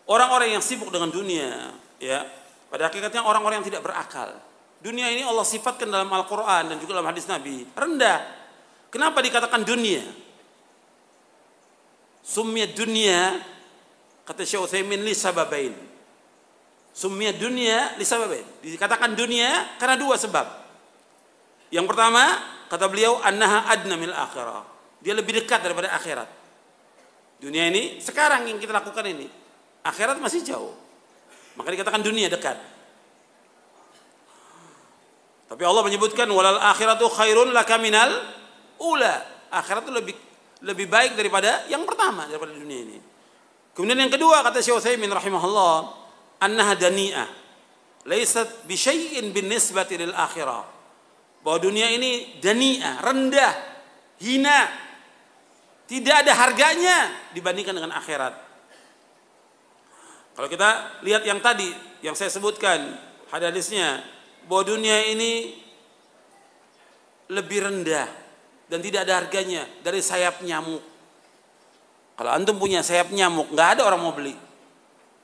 Orang-orang yang sibuk dengan dunia, ya, pada hakikatnya orang-orang yang tidak berakal. Dunia ini Allah sifatkan dalam Al-Quran dan juga dalam hadis Nabi rendah. Kenapa dikatakan dunia? Summiyat dunia, kata Syekh Utsaimin, li sababain. Summiyat dunia li sababain. Dikatakan dunia karena dua sebab. Yang pertama, kata beliau, annaha adna minal akhirah. Dia lebih dekat daripada akhirat. Dunia ini sekarang yang kita lakukan ini, akhirat masih jauh. Maka dikatakan dunia dekat. Tapi Allah menyebutkan walal akhiratu khairun laka minal ula. Akhirat itu lebih baik daripada yang pertama, daripada dunia ini. Kemudian yang kedua, kata Syekh Utsaimin rahimahullah, annaha dani'ah laysat bi syai'in bin nisbati lil akhirah. Bahwa dunia ini dani'ah, rendah, hina, tidak ada harganya dibandingkan dengan akhirat. Kalau kita lihat yang tadi yang saya sebutkan hadisnya, bahwa dunia ini lebih rendah dan tidak ada harganya dari sayap nyamuk. Kalau antum punya sayap nyamuk, nggak ada orang mau beli.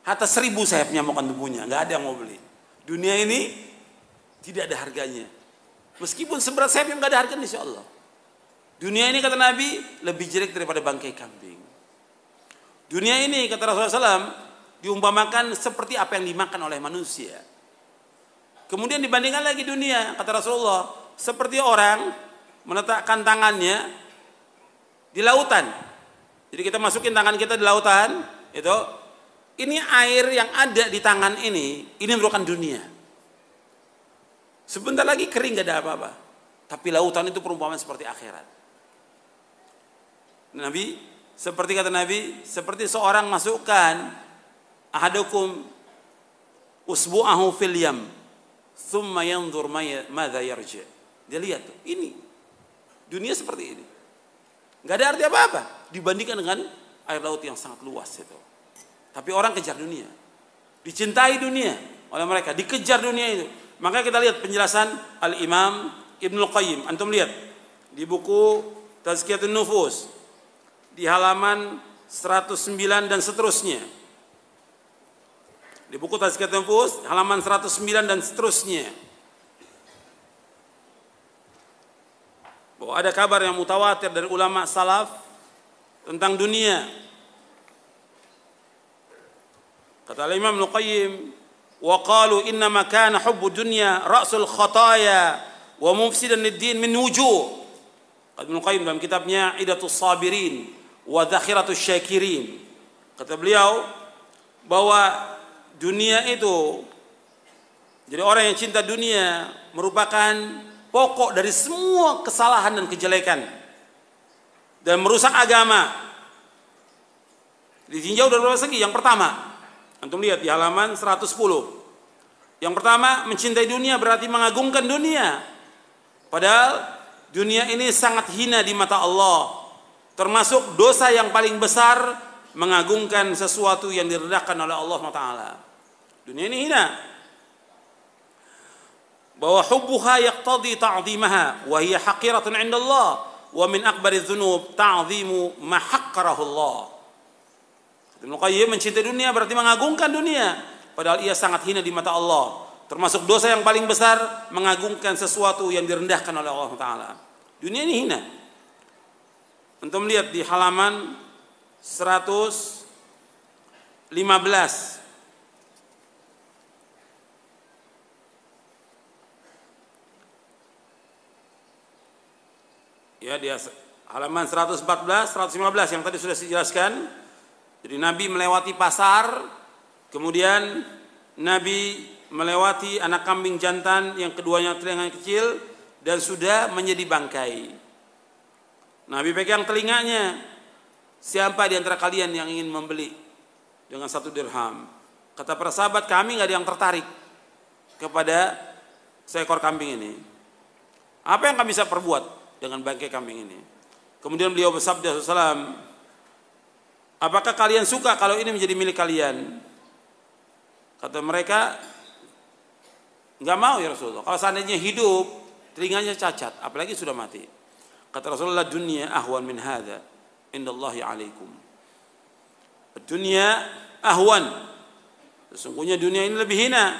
Hatta 1000 sayap nyamuk antum punya, nggak ada yang mau beli. Dunia ini tidak ada harganya. Meskipun seberat sayap yang nggak ada harganya, insya Allah. Dunia ini kata Nabi lebih jelek daripada bangkai kambing. Dunia ini kata Rasulullah SAW diumpamakan seperti apa yang dimakan oleh manusia. Kemudian dibandingkan lagi dunia, kata Rasulullah, seperti orang meletakkan tangannya di lautan. Jadi kita masukin tangan kita di lautan, itu ini air yang ada di tangan ini merupakan dunia. Sebentar lagi kering, gak ada apa-apa. Tapi lautan itu perumpamaan seperti akhirat. Nabi, seperti kata Nabi, seperti seorang masukkan ahadukum usbu'ahu fil yam thumma yanzur madza yarji'. Dia lihat tuh, ini dunia seperti ini. Enggak ada arti apa-apa dibandingkan dengan air laut yang sangat luas itu. Tapi orang kejar dunia. Dicintai dunia oleh mereka, dikejar dunia itu. Maka kita lihat penjelasan Al-Imam Ibnul Qayyim. Antum lihat di buku Tazkiyatun Nufus di halaman 109 dan seterusnya. Di buku Tazkiyatun Nufus halaman 109 dan seterusnya. Bahwa ada kabar yang mutawatir dari ulama salaf tentang dunia. Kata Imam Ibnu Qayyim, wa qalu inna ma kana hubbu dunya ra'sul khataya wa mufsidan lid-din min wujuh. Kata Ibnu Qayyim dalam kitabnya Idatus Sabirin wa Dhakhiratus Syakirin. Kata beliau bahwa dunia itu, jadi orang yang cinta dunia merupakan pokok dari semua kesalahan dan kejelekan dan merusak agama. Ditinjau dari beberapa segi. Yang pertama, antum lihat di halaman 110. Yang pertama, mencintai dunia berarti mengagungkan dunia. Padahal dunia ini sangat hina di mata Allah. Termasuk dosa yang paling besar mengagungkan sesuatu yang direndahkan oleh Allah SWT. Dunia ini hina. Bahwa hubbuha yaqtadi ta'zimaha wa hiya haqiratun 'inda Allah wa min akbari dzunub ta'zimu ma haqqarahu Allah. Ibnu Qayyim, mencintai dunia berarti mengagungkan dunia padahal ia sangat hina di mata Allah. Termasuk dosa yang paling besar mengagungkan sesuatu yang direndahkan oleh Allah Taala. Dunia ini hina. Antum lihat di halaman 115. Ya, di halaman 114, 115 yang tadi sudah saya jelaskan. Jadi Nabi melewati pasar, kemudian Nabi melewati anak kambing jantan yang keduanya telinganya kecil dan sudah menjadi bangkai. Nabi pegang telinganya, siapa di antara kalian yang ingin membeli dengan 1 dirham? Kata para sahabat, kami nggak ada yang tertarik kepada seekor kambing ini. Apa yang kami bisa perbuat dengan bangkai kambing ini? Kemudian beliau bersabda SAW, apakah kalian suka kalau ini menjadi milik kalian? Kata mereka, nggak mau ya Rasulullah. Kalau seandainya hidup, telinganya cacat, apalagi sudah mati. Kata Rasulullah, dunia ahwan min hadza indallahi alaikum. Dunia ahwan, Sesungguhnya dunia ini lebih hina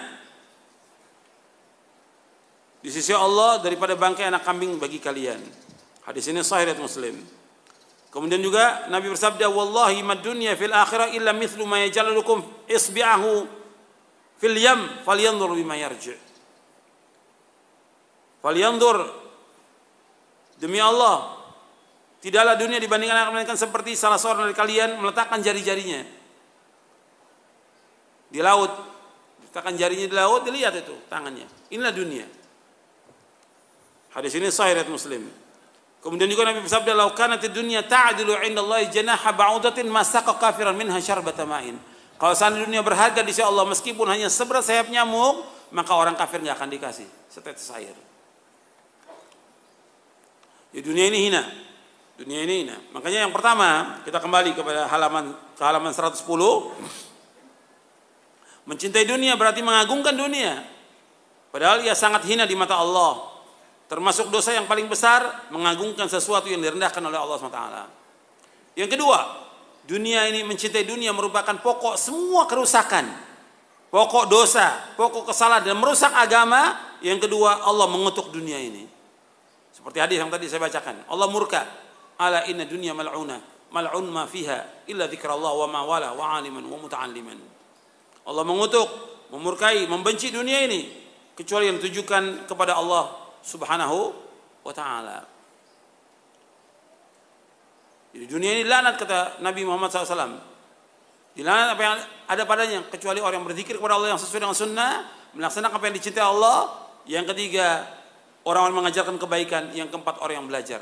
di sisi Allah daripada bangkai anak kambing bagi kalian. Hadis ini sahih riwayat Muslim. Kemudian juga Nabi bersabda, "Wallahi mad dunya fil akhirah illa mithlu ma yajalukum isbi'ahu fil yam falyanzur bima yarji'." Falyanzur, demi Allah, tidaklah dunia dibandingkan seperti salah seorang dari kalian meletakkan jari-jarinya di laut. Letakkan jarinya di laut, dilihat itu tangannya. Inilah dunia. Hadis ini sahih riwayat Muslim. Kemudian juga Nabi bersabda, "Lau kanatid dunya ta'dilu 'indallahi janaha ba'udatin ma saqa kafiran minha syarbata ma'in." Kalau seandainya dunia berharga di sisi Allah meskipun hanya seberat sayap nyamuk, maka orang kafir enggak akan dikasih setetes air. Ya, dunia ini hina. Dunia ini hina. Makanya yang pertama, kita kembali kepada halaman 110. Mencintai dunia berarti mengagungkan dunia. Padahal ia sangat hina di mata Allah. Termasuk dosa yang paling besar, mengagungkan sesuatu yang direndahkan oleh Allah SWT. Yang kedua, dunia ini, mencintai dunia merupakan pokok semua kerusakan. Pokok dosa, pokok kesalahan dan merusak agama. Yang kedua, Allah mengutuk dunia ini. Seperti hadis yang tadi saya bacakan. Allah murka. Ala inna dunya mal'una. Mal'un ma fiha illa dzikrallah wa ma wala wa aliman wa muta'alliman. Allah mengutuk, memurkai, membenci dunia ini kecuali yang ditujukan kepada Allah Subhanahu wa ta'ala. Jadi dunia ini laknat, kata Nabi Muhammad SAW. Dilaknat apa yang ada padanya kecuali orang yang berzikir kepada Allah yang sesuai dengan sunnah, melaksanakan apa yang dicintai Allah. Yang ketiga, orang yang mengajarkan kebaikan. Yang keempat, orang yang belajar.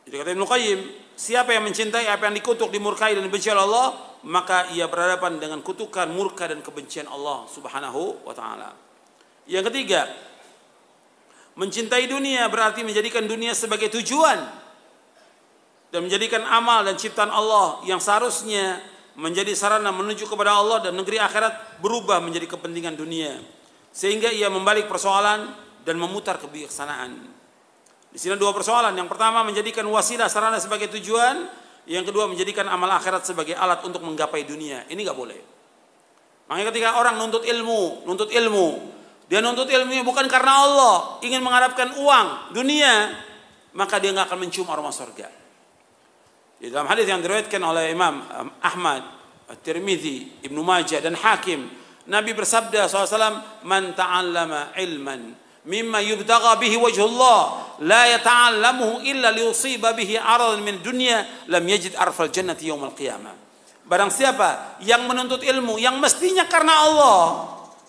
Jadi kata Ibnu Qayyim, siapa yang mencintai apa yang dikutuk, dimurkai dan dibenci oleh Allah, maka ia berhadapan dengan kutukan, murka dan kebencian Allah Subhanahu wa ta'ala. Yang ketiga, mencintai dunia berarti menjadikan dunia sebagai tujuan dan menjadikan amal dan ciptaan Allah yang seharusnya menjadi sarana menuju kepada Allah dan negeri akhirat berubah menjadi kepentingan dunia, sehingga ia membalik persoalan dan memutar kebijaksanaan. Di sini dua persoalan. Yang pertama, menjadikan wasilah sarana sebagai tujuan. Yang kedua, menjadikan amal akhirat sebagai alat untuk menggapai dunia. Ini nggak boleh. Makanya ketika orang nuntut ilmu, dia nuntut ilmunya bukan karena Allah, ingin mengharapkan uang, dunia, maka dia nggak akan mencium aroma surga. Di dalam hadis yang diriwayatkan oleh Imam Ahmad, At-Tirmidzi, Ibnu Majah dan Hakim, Nabi bersabda SAW, "Man ta'allama ilman mimma yubtagha bihi wajhullah la yata'allamuhu illa liyusiba bihi aradan min dunya lam yajid arfal jannati yaumil qiyamah." Barang siapa yang menuntut ilmu yang mestinya karena Allah,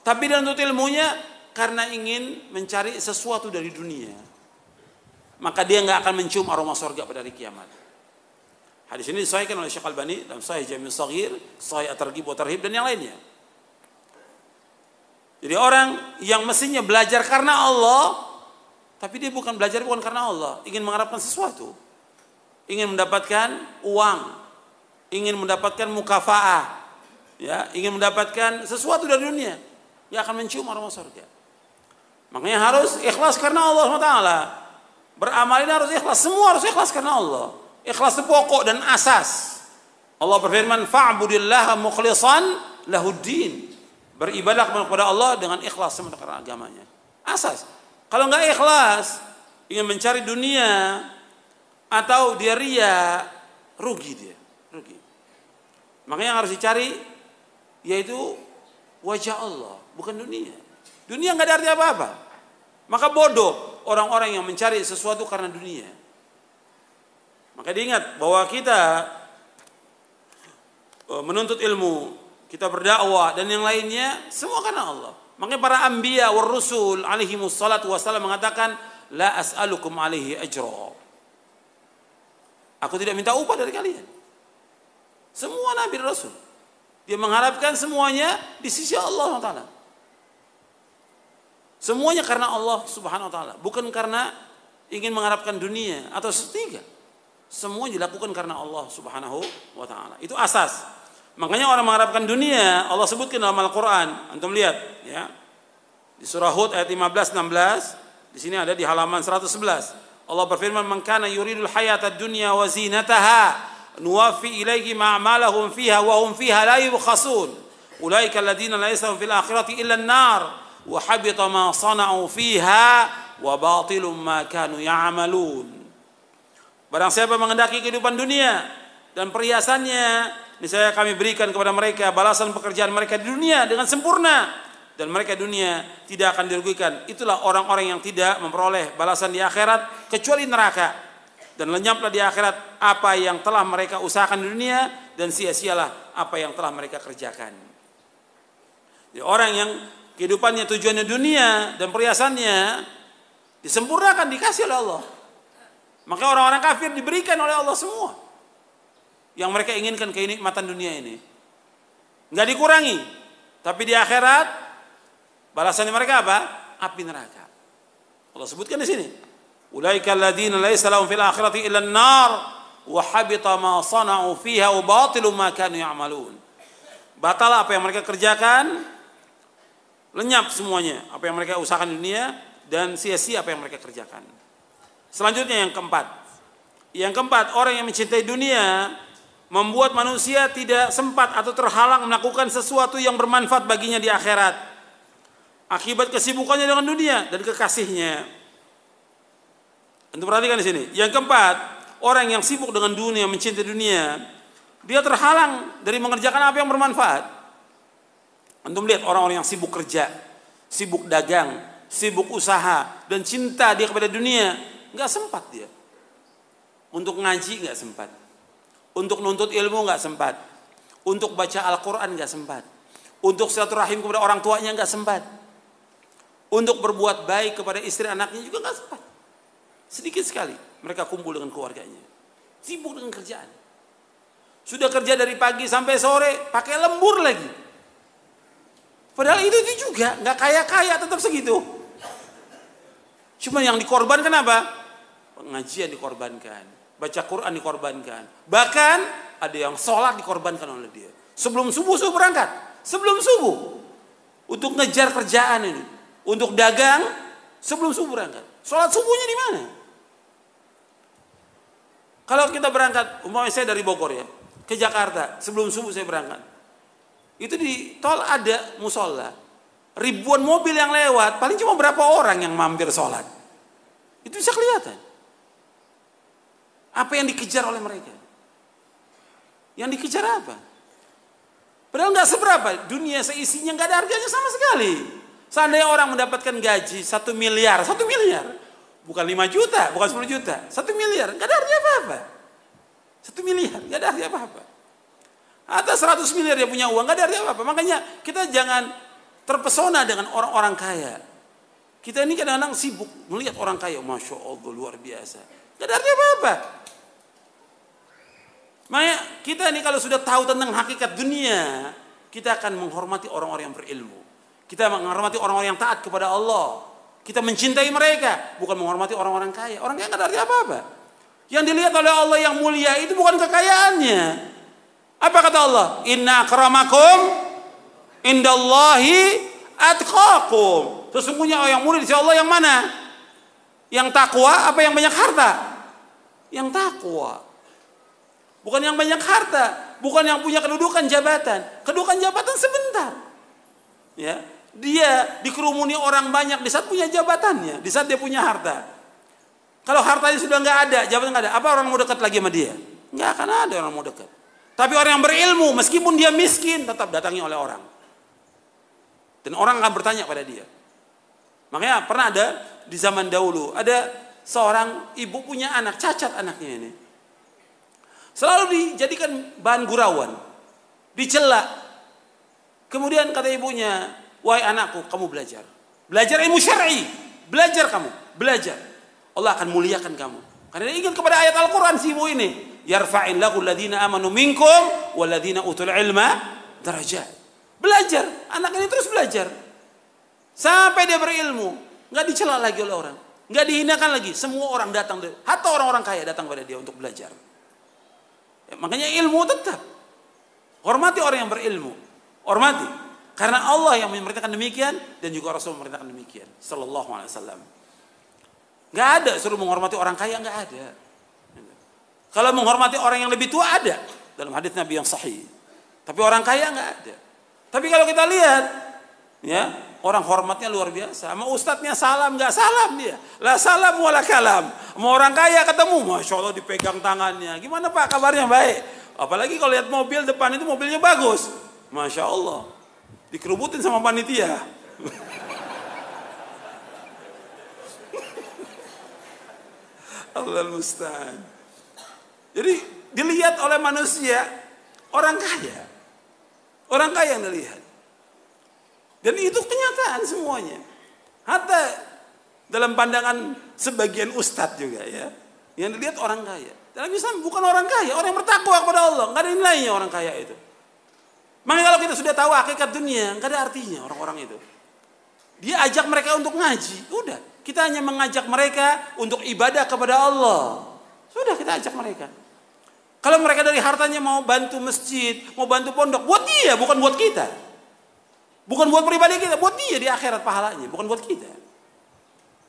tapi dia menuntut ilmunya karena ingin mencari sesuatu dari dunia, maka dia enggak akan mencium aroma surga pada hari kiamat. Hadis ini disahihkan oleh Syekh Albani dalam Sahih Jami' Shaghir, Sahih At-Targhib wa Tarhib dan yang lainnya. Jadi orang yang mestinya belajar karena Allah, tapi dia belajar bukan karena Allah, ingin mengharapkan sesuatu, ingin mendapatkan uang, ingin mendapatkan mukafaah, ya, ingin mendapatkan sesuatu dari dunia, dia akan mencium aroma surga. Makanya harus ikhlas karena Allah SWT. Beramal ini harus ikhlas, semua harus ikhlas karena Allah. Ikhlas itu pokok dan asas. Allah berfirman, "Fa'budillaha mukhlishan lahuddin." Beribadah kepada Allah dengan ikhlas semata karena agamanya. Asas. Kalau nggak ikhlas, ingin mencari dunia atau dia ria, rugi dia, rugi. Makanya yang harus dicari yaitu wajah Allah, bukan dunia. Dunia nggak ada arti apa-apa. Maka bodoh orang-orang yang mencari sesuatu karena dunia. Maka diingat bahwa kita menuntut ilmu, kita berdakwah dan yang lainnya semua karena Allah. Makanya para anbiya war rusul alaihi wassalatu wassalam mengatakan, "La as'alukum alaihi ajra." Aku tidak minta upah dari kalian. Semua nabi dan rasul dia mengharapkan semuanya di sisi Allah SWT. Semuanya karena Allah Subhanahu wa taala, bukan karena ingin mengharapkan dunia atau setiga. Semua dilakukan karena Allah Subhanahu wa taala. Itu asas. Makanya orang mengharapkan dunia, Allah sebutkan dalam Al-Quran. Antum lihat, ya, di surah Hud ayat 15-16. Di sini ada di halaman 111. Allah berfirman, "Man kana yuridul hayatad dunya wa zinataha nuwaffi ilaihim a'malahum fiha wa hum fiha la yubkhasun. Ulaika alladziina laysa lahum fil akhirati illa an-nar wa habita ma sana'u fiha wa batilum ma kanu ya'malun. Barang siapa menghendaki kehidupan dunia dan perhiasannya, niscaya kami berikan kepada mereka balasan pekerjaan mereka di dunia dengan sempurna, dan mereka dunia tidak akan dirugikan. Itulah orang-orang yang tidak memperoleh balasan di akhirat kecuali neraka. Dan lenyaplah di akhirat apa yang telah mereka usahakan di dunia, dan sia-sialah apa yang telah mereka kerjakan. Jadi orang yang kehidupannya tujuannya dunia dan perhiasannya disempurnakan, dikasih oleh Allah. Maka orang-orang kafir diberikan oleh Allah semua yang mereka inginkan, kenikmatan dunia ini nggak dikurangi, tapi di akhirat balasannya mereka apa? Api neraka. Allah sebutkan di sini, ulaika alladziina laysa lahum fil akhirati illa an-nar wa habita ma sana'u fiha wa batilu ma kanu ya'malun. Batal apa yang mereka kerjakan, lenyap semuanya apa yang mereka usahakan di dunia, dan sia-sia apa yang mereka kerjakan. Selanjutnya yang keempat. Yang keempat, orang yang mencintai dunia membuat manusia tidak sempat atau terhalang melakukan sesuatu yang bermanfaat baginya di akhirat akibat kesibukannya dengan dunia dan kekasihnya. Untuk perhatikan di sini. Yang keempat, orang yang sibuk dengan dunia, mencintai dunia, dia terhalang dari mengerjakan apa yang bermanfaat. Antum lihat orang-orang yang sibuk kerja, sibuk dagang, sibuk usaha, dan cinta dia kepada dunia, nggak sempat dia. Untuk ngaji nggak sempat, untuk nuntut ilmu nggak sempat, untuk baca Al-Quran nggak sempat, untuk silaturahim kepada orang tuanya nggak sempat, untuk berbuat baik kepada istri anaknya juga nggak sempat. Sedikit sekali mereka kumpul dengan keluarganya, sibuk dengan kerjaan. Sudah kerja dari pagi sampai sore, pakai lembur lagi. Padahal itu juga nggak kaya-kaya, tetap segitu. Cuma yang dikorbankan apa? Pengajian dikorbankan, baca Quran dikorbankan. Bahkan ada yang sholat dikorbankan oleh dia. Sebelum subuh berangkat, sebelum subuh untuk ngejar kerjaan ini, untuk dagang sebelum subuh berangkat. Sholat subuhnya di mana? Kalau kita berangkat, umpamanya saya dari Bogor ya ke Jakarta, sebelum subuh saya berangkat. Itu di tol ada musola, ribuan mobil yang lewat, paling cuma berapa orang yang mampir sholat. Itu bisa kelihatan apa yang dikejar oleh mereka. Yang dikejar apa? Padahal nggak seberapa, dunia seisinya nggak ada harganya sama sekali. Seandainya orang mendapatkan gaji 1 miliar, 1 miliar, bukan 5 juta, bukan 10 juta, 1 miliar, nggak ada artinya apa-apa. 1 miliar, nggak ada artinya apa-apa. Atau 100 miliar dia punya uang, nggak ada artinya apa-apa. Makanya kita jangan terpesona dengan orang-orang kaya. Kita ini kadang-kadang sibuk melihat orang kaya, Masya Allah luar biasa. Nggak ada artinya apa-apa. Makanya kita ini kalau sudah tahu tentang hakikat dunia, kita akan menghormati orang-orang yang berilmu. Kita menghormati orang-orang yang taat kepada Allah. Kita mencintai mereka, bukan menghormati orang-orang kaya. Orang kaya nggak ada artinya apa-apa. Yang dilihat oleh Allah yang mulia itu bukan kekayaannya. Apa kata Allah? Inna akramakum indallahi atqakum. Sesungguhnya yang mulia di sisi Allah yang mana? Yang takwa apa yang banyak harta? Yang takwa. Bukan yang banyak harta, bukan yang punya kedudukan jabatan. Kedudukan jabatan sebentar. Ya, dia dikerumuni orang banyak di saat punya jabatannya, di saat dia punya harta. Kalau hartanya sudah nggak ada, jabatan nggak ada, apa orang mau dekat lagi sama dia? Nggak akan ada orang mau dekat. Tapi orang yang berilmu, meskipun dia miskin, tetap datangi oleh orang. Dan orang akan bertanya pada dia. Makanya pernah ada di zaman dahulu, ada seorang ibu punya anak, cacat anaknya ini. Selalu dijadikan bahan gurauan, dicela. Kemudian kata ibunya, wahai anakku, kamu belajar. Belajar ilmu syar'i, belajar kamu, belajar. Allah akan muliakan kamu. Karena dia ingat kepada ayat Al-Quran si ibu ini. Yarfa'illahu alladhina amanu minkum walladhina utul ilma darajat. Belajar, anak ini terus belajar. Sampai dia berilmu, nggak dicela lagi oleh orang, nggak dihinakan lagi. Semua orang datang, hatta orang-orang kaya datang pada dia untuk belajar. Ya, makanya ilmu tetap. Hormati orang yang berilmu. Hormati. Karena Allah yang memerintahkan demikian dan juga Rasul memerintahkan demikian. Sallallahu alaihi wasallam. Nggak ada suruh menghormati orang kaya, nggak ada. Kalau menghormati orang yang lebih tua ada dalam hadis Nabi yang sahih. Tapi orang kaya nggak ada. Tapi kalau kita lihat, ya orang hormatnya luar biasa. Sama ustadznya salam nggak salam dia. La salam wala kalam. Sama orang kaya ketemu, masya Allah dipegang tangannya. Gimana Pak kabarnya? Baik. Apalagi kalau lihat mobil depan itu mobilnya bagus, masya Allah. Dikerubutin sama panitia. Allahul musta'an. Jadi dilihat oleh manusia orang kaya. Orang kaya yang dilihat. Dan itu kenyataan semuanya. Hatta dalam pandangan sebagian ustadz juga ya. Yang dilihat orang kaya. Dalam Islam bukan orang kaya, orang yang bertakwa kepada Allah. Nggak ada nilainya orang kaya itu. Makanya kalau kita sudah tahu hakikat dunia, nggak ada artinya orang-orang itu. Dia ajak mereka untuk ngaji, udah. Kita hanya mengajak mereka untuk ibadah kepada Allah. Sudah kita ajak mereka. Kalau mereka dari hartanya mau bantu masjid, mau bantu pondok, buat dia, bukan buat kita. Bukan buat pribadi kita, buat dia di akhirat pahalanya, bukan buat kita.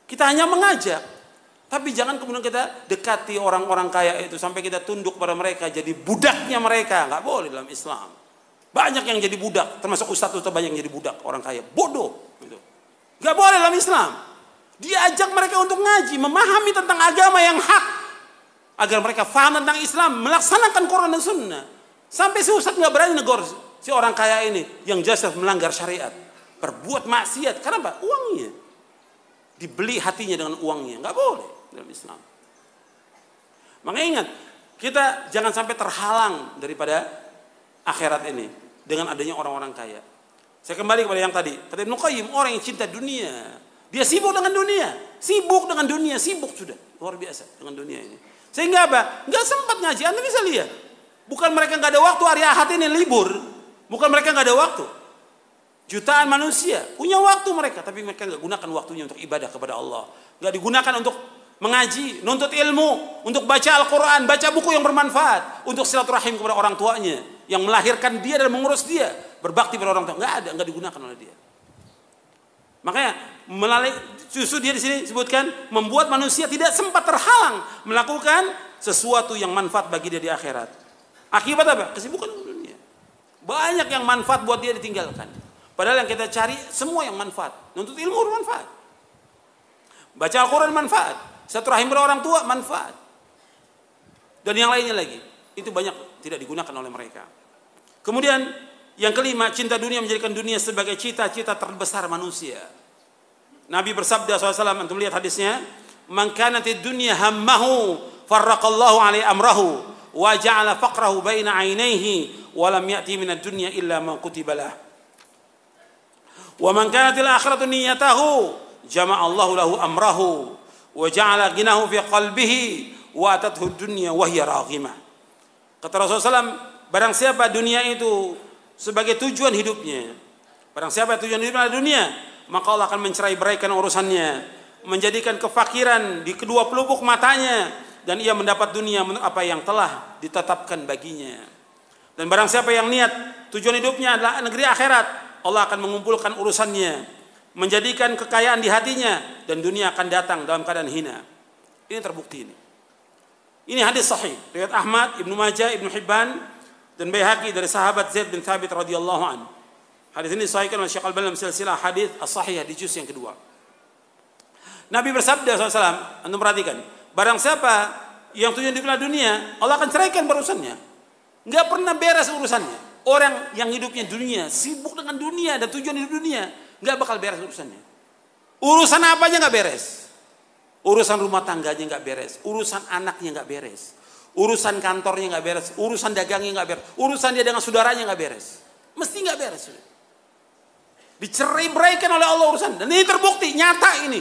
Kita hanya mengajak. Tapi jangan kemudian kita dekati orang-orang kaya itu sampai kita tunduk pada mereka, jadi budaknya mereka. Nggak boleh dalam Islam. Banyak yang jadi budak, termasuk ustadz banyak yang jadi budak, orang kaya. Bodoh. Gitu. Nggak boleh dalam Islam. Diajak mereka untuk ngaji, memahami tentang agama yang hak, agar mereka faham tentang Islam, melaksanakan Quran dan Sunnah. Sampai si ustadz nggak berani negor si orang kaya ini yang jelas melanggar syariat, berbuat maksiat. Kenapa? Uangnya dibeli hatinya dengan uangnya, nggak boleh dalam Islam. Makanya ingat, kita jangan sampai terhalang daripada akhirat ini dengan adanya orang-orang kaya. Saya kembali kepada yang tadi, kata Ibnu Qayyim, orang yang cinta dunia, dia sibuk dengan dunia, sibuk sudah luar biasa dengan dunia ini. Sehingga apa? Nggak sempat ngaji. Anda bisa lihat, bukan mereka nggak ada waktu hari Ahad ini libur, bukan mereka nggak ada waktu. Jutaan manusia punya waktu mereka, tapi mereka nggak gunakan waktunya untuk ibadah kepada Allah. Nggak digunakan untuk mengaji, nuntut ilmu, untuk baca Al-Quran, baca buku yang bermanfaat, untuk silaturahim kepada orang tuanya yang melahirkan dia dan mengurus dia, berbakti pada orang tua. Nggak ada, nggak digunakan oleh dia. Makanya melalui justru dia di sini sebutkan membuat manusia tidak sempat terhalang melakukan sesuatu yang manfaat bagi dia di akhirat. Akibat apa? Kesibukan dunia. Banyak yang manfaat buat dia ditinggalkan. Padahal yang kita cari semua yang manfaat. Nuntut ilmu bermanfaat. Baca Al-Quran manfaat. Silaturahim pada orang tua manfaat. Dan yang lainnya lagi. Itu banyak tidak digunakan oleh mereka. Kemudian yang kelima, cinta dunia menjadikan dunia sebagai cita-cita terbesar manusia. Nabi bersabda SAW, antum lihat hadisnya, "Man kanatid dunya hammahu farraqallahu alaihi amrahu wa ja'ala faqrahu baina 'ainaihi wa lam ya'ti minad dunya illa ma kutiba lah. Wa man kanatil akhiratu niyyatahu jama'allahu lahu amrahu wa ja'ala ghinahu fi qalbihi wa atathu dunya wa hiya raghimah." Kata Rasulullah SAW, barang siapa dunia itu sebagai tujuan hidupnya, barang siapa tujuan hidupnya adalah dunia, maka Allah akan mencerai-beraikan urusannya, menjadikan kefakiran di kedua pelupuk matanya, dan ia mendapat dunia menurut apa yang telah ditetapkan baginya. Dan barang siapa yang niat tujuan hidupnya adalah negeri akhirat, Allah akan mengumpulkan urusannya, menjadikan kekayaan di hatinya, dan dunia akan datang dalam keadaan hina. Ini terbukti ini. Ini hadis sahih riwayat Ahmad, Ibnu Majah, Ibnu Hibban dan Baihaqi dari sahabat Zaid bin Thabit radhiyallahu anhu. Hadis ini disahihkan oleh Syekh Al-Albani dalam silsilah hadis as-sahihah di juz yang kedua. Nabi bersabda SAW, antum perhatikan, barang siapa yang tujuan hidupnya dunia, Allah akan ceraikan urusannya. Enggak pernah beres urusannya. Orang yang hidupnya dunia, sibuk dengan dunia dan tujuan hidup dunia, enggak bakal beres urusannya. Urusan apa aja enggak beres. Urusan rumah tangganya enggak beres, urusan anaknya enggak beres. Urusan kantornya nggak beres, urusan dagangnya nggak beres, urusan dia dengan saudaranya nggak beres, mesti nggak beres. Dicerai-beraikan oleh Allah urusan, dan ini terbukti nyata ini.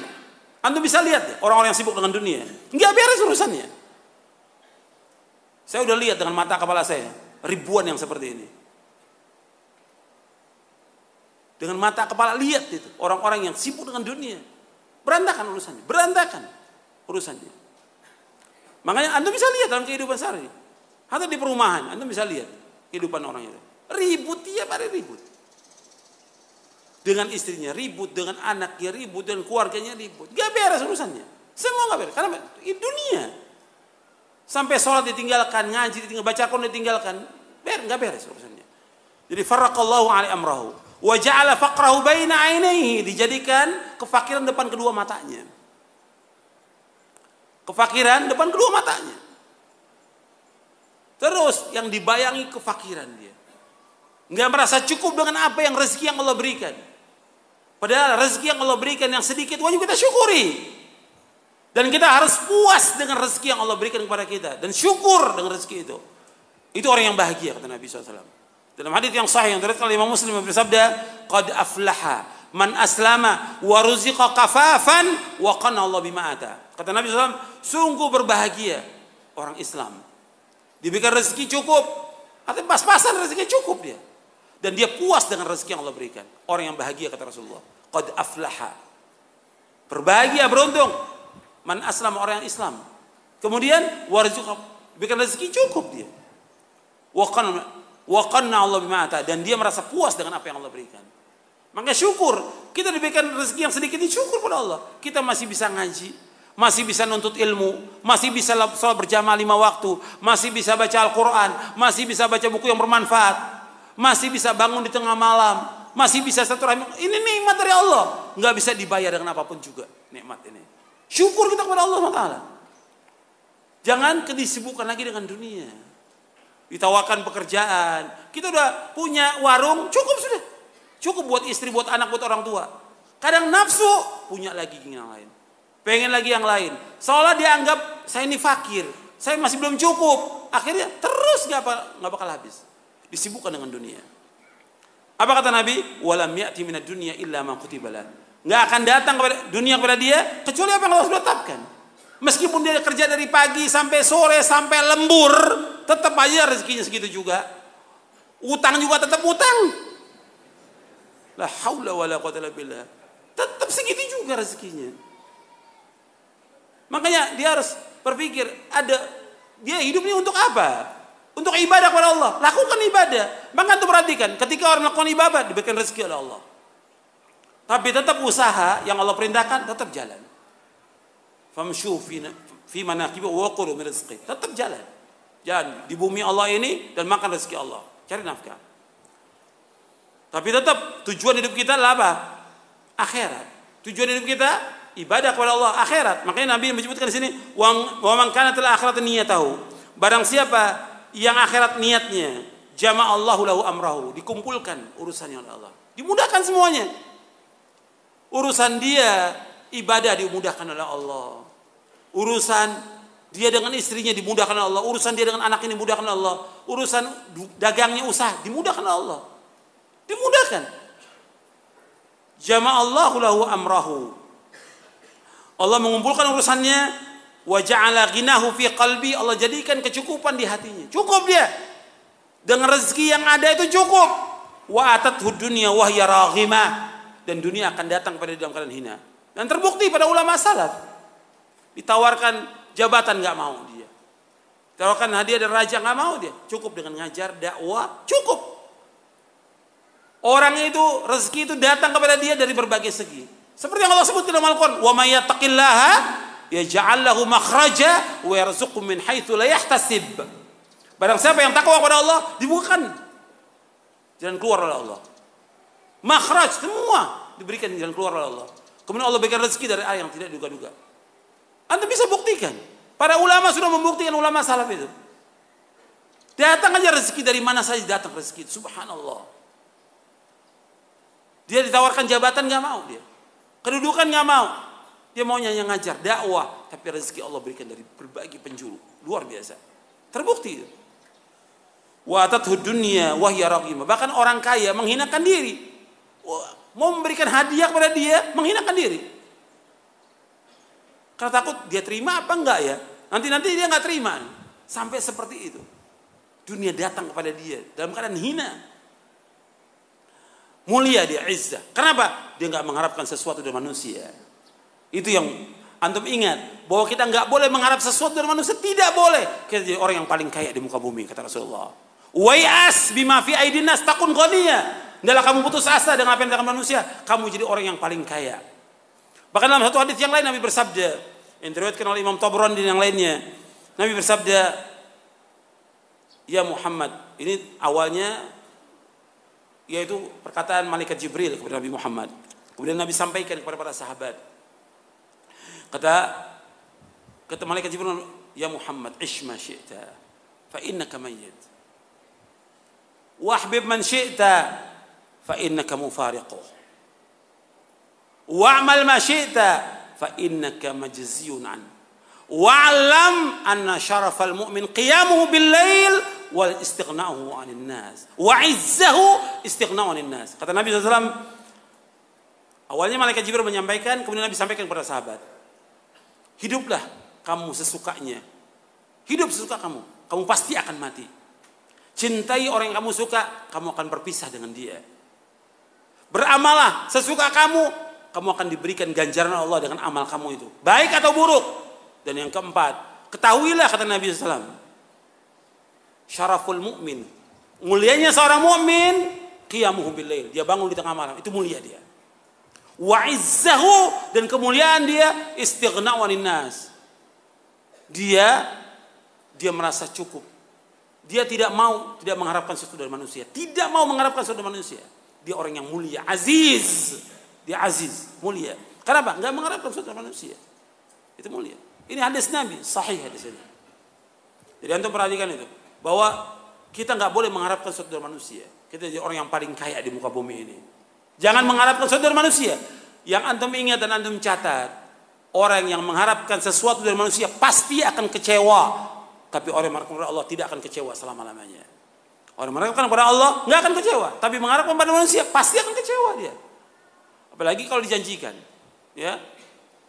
Antum bisa lihat ya, orang-orang yang sibuk dengan dunia nggak beres urusannya. Saya udah lihat dengan mata kepala saya ribuan yang seperti ini. Dengan mata kepala lihat itu orang-orang yang sibuk dengan dunia, berantakan urusannya. Makanya Anda bisa lihat dalam kehidupan sehari, atau di perumahan, Anda bisa lihat kehidupan orang itu. Ribut tiap hari ribut. Dengan istrinya ribut, dengan anaknya ribut, dengan keluarganya ribut. Gak beres urusannya. Semua gak beres. Karena ini dunia. Sampai sholat ditinggalkan, ngaji ditinggalkan, baca Quran ditinggalkan. Nggak beres urusannya. Jadi farraqallahu alaihi amrahu. Wa ja'ala faqrahu baina ainaihi, dijadikan kefakiran depan kedua matanya. Kefakiran depan kedua matanya. Terus yang dibayangi kefakiran dia. Nggak merasa cukup dengan apa yang rezeki yang Allah berikan. Padahal rezeki yang Allah berikan yang sedikit wajib kita syukuri. Dan kita harus puas dengan rezeki yang Allah berikan kepada kita. Dan syukur dengan rezeki itu. Itu orang yang bahagia, kata Nabi SAW. Dalam hadits yang sahih yang diriwayatkan oleh Imam Muslim bersabda, "Qad aflaha man aslama wa ruziqa kafafan wa qana Allah bima ata." Kata Nabi SAW, sungguh berbahagia orang Islam. Diberikan rezeki cukup, artinya pas-pasan rezeki cukup dia. Dan dia puas dengan rezeki yang Allah berikan. Orang yang bahagia, kata Rasulullah. Qad aflaha. Berbahagia, beruntung. Man aslam, orang yang Islam. Kemudian warzuqa, diberikan rezeki cukup dia. Wa qanna Allah bima ata, dan dia merasa puas dengan apa yang Allah berikan. Maka syukur. Kita diberikan rezeki yang sedikit ini, syukur pada Allah. Kita masih bisa ngaji, masih bisa nuntut ilmu, masih bisa sholat berjamaah 5 waktu, masih bisa baca Al-Quran, masih bisa baca buku yang bermanfaat, masih bisa bangun di tengah malam, masih bisa silaturahmi. Ini nikmat dari Allah, nggak bisa dibayar dengan apapun juga nikmat ini. Syukur kita kepada Allah SWT. Jangan disibukkan lagi dengan dunia. Ditawarkan pekerjaan, kita udah punya warung, cukup sudah, cukup buat istri, buat anak, buat orang tua. Kadang nafsu, punya lagi yang lain. Pengen lagi yang lain. Seolah dianggap saya ini fakir, saya masih belum cukup. Akhirnya terus nggak bakal habis. Disibukkan dengan dunia. Apa kata Nabi? Walam ya'ti minad dunya illa ma kutiba lah. Nggak akan datang kepada dunia kepada dia kecuali apa yang Allah sudah tetapkan. Meskipun dia kerja dari pagi sampai sore sampai lembur, tetap aja rezekinya segitu juga. Utang juga tetap utang. La haula wala quwwata illa billah. Tetap segitu juga rezekinya. Makanya dia harus berpikir, dia hidup ini untuk apa? Untuk ibadah kepada Allah. Lakukan ibadah. Maka itu perhatikan, ketika orang melakukan ibadah diberikan rezeki oleh Allah. Tapi tetap usaha yang Allah perintahkan tetap jalan. Famshu fi manaqibi wa qulu min rizqi. Tetap jalan. Jalan di bumi Allah ini dan makan rezeki Allah. Cari nafkah. Tapi tetap tujuan hidup kita adalah apa? Akhirat. Tujuan hidup kita ibadah kepada Allah, akhirat. Makanya Nabi menyebutkan di sini, wa man kana til akhirat niyatahu. Barang siapa yang akhirat niatnya, jama'allahu lahu amrahu, dikumpulkan urusannya oleh Allah. Dimudahkan semuanya. Urusan dia ibadah dimudahkan oleh Allah. Urusan dia dengan istrinya dimudahkan oleh Allah. Urusan dia dengan anaknya dimudahkan oleh Allah. Urusan dagangnya usaha dimudahkan oleh Allah. Dimudahkan. Jama'allahu lahu amrahu. Allah mengumpulkan urusannya, wa ja'ala ghinahu fi qalbi, Allah jadikan kecukupan di hatinya. Cukup dia. Dengan rezeki yang ada itu cukup. Wa atathu dunya wa hiya raghimah, dan dunia akan datang pada dalam keadaan hina. Dan terbukti pada ulama salaf. Ditawarkan jabatan enggak mau dia. Ditawarkan hadiah dari raja enggak mau dia. Cukup dengan ngajar dakwah, cukup. Orang itu rezeki itu datang kepada dia dari berbagai segi. Seperti yang Allah sebut dalam Al-Quran, wa may yattaqillaha yaj'al lahu makhraja wa yarzuqhu min haitsu la yahtasib. Barang siapa yang takwa kepada Allah, dibukakan jalan keluar oleh Allah. Makhraj semua diberikan jalan keluar oleh Allah. Kemudian Allah berikan rezeki dari arah yang tidak duga-duga. Anda bisa buktikan. Para ulama sudah membuktikan, ulama salaf itu. Datang aja rezeki dari mana saja datang rezeki. Subhanallah. Dia ditawarkan jabatan enggak mau dia. Kedudukan nggak mau, dia maunya yang ngajar dakwah, tapi rezeki Allah berikan dari berbagai penjuru, luar biasa, terbukti. Wa atathu dunya wa hiya raghimah. Bahkan orang kaya menghinakan diri, mau memberikan hadiah kepada dia, menghinakan diri, karena takut dia terima apa enggak ya, nanti dia nggak terima, sampai seperti itu. Dunia datang kepada dia dalam keadaan hina. Mulia dia, izzah. Kenapa? Dia nggak mengharapkan sesuatu dari manusia. Itu yang antum ingat, bahwa kita nggak boleh mengharap sesuatu dari manusia, tidak boleh. Kita jadi orang yang paling kaya di muka bumi, kata Rasulullah. Wai'as bima fi aidin nas takun ghaniya. Hendaklah kamu putus asa dengan apa yang dilakukan manusia, kamu jadi orang yang paling kaya. Bahkan dalam satu hadis yang lain Nabi bersabda, yang diriwayatkan oleh Imam Tabrani dan yang lainnya, Nabi bersabda, "Ya Muhammad." Ini awalnya yaitu perkataan malaikat Jibril kepada Nabi Muhammad. Kemudian Nabi sampaikan kepada para sahabat. Kata malaikat Jibril, "Ya Muhammad, ish ma syi'ta, fa innaka mayyit. Wahbib man syi'ta, fa innaka mufariquh. Wa'mal ma syi'ta, fa innaka majziyun an. Wa'lam anna syarafal mu'min qiyamuhu bil lail wal istighna'uhu 'anil nas. Wa 'izzahu istighna'u 'anil nas." Kata Nabi SAW, awalnya malaikat Jibril menyampaikan, kemudian Nabi sampaikan kepada sahabat, "Hiduplah kamu sesukanya. Hidup sesuka kamu. Kamu pasti akan mati. Cintai orang yang kamu suka, kamu akan berpisah dengan dia. Beramallah sesuka kamu, kamu akan diberikan ganjaran Allah dengan amal kamu itu, baik atau buruk. Dan yang keempat, ketahuilah," kata Nabi SAW, "syaraful mu'min, mulianya seorang mukmin, qiyamuhu bil lail, dia bangun di tengah malam, itu mulia dia. Wa izzahu, dan kemuliaan dia, istighna'u 'anil nas. Dia merasa cukup. Dia tidak mengharapkan sesuatu dari manusia. Tidak mau mengharapkan sesuatu dari manusia. Dia orang yang mulia, aziz. Dia aziz, mulia. Kenapa? Enggak mengharapkan sesuatu dari manusia. Itu mulia. Ini hadis Nabi, sahih hadis ini. Jadi antum perhatikan itu, bahwa kita enggak boleh mengharapkan sesuatu dari manusia. Kita jadi orang yang paling kaya di muka bumi ini. Jangan mengharapkan sesuatu dari manusia. Yang antum ingat dan antum catat, orang yang mengharapkan sesuatu dari manusia pasti akan kecewa. Tapi orang yang mengharapkan kepada Allah tidak akan kecewa selama-lamanya. Orang yang mengharapkan kepada Allah nggak akan kecewa. Tapi mengharapkan pada manusia pasti akan kecewa dia. Apalagi kalau dijanjikan. Ya.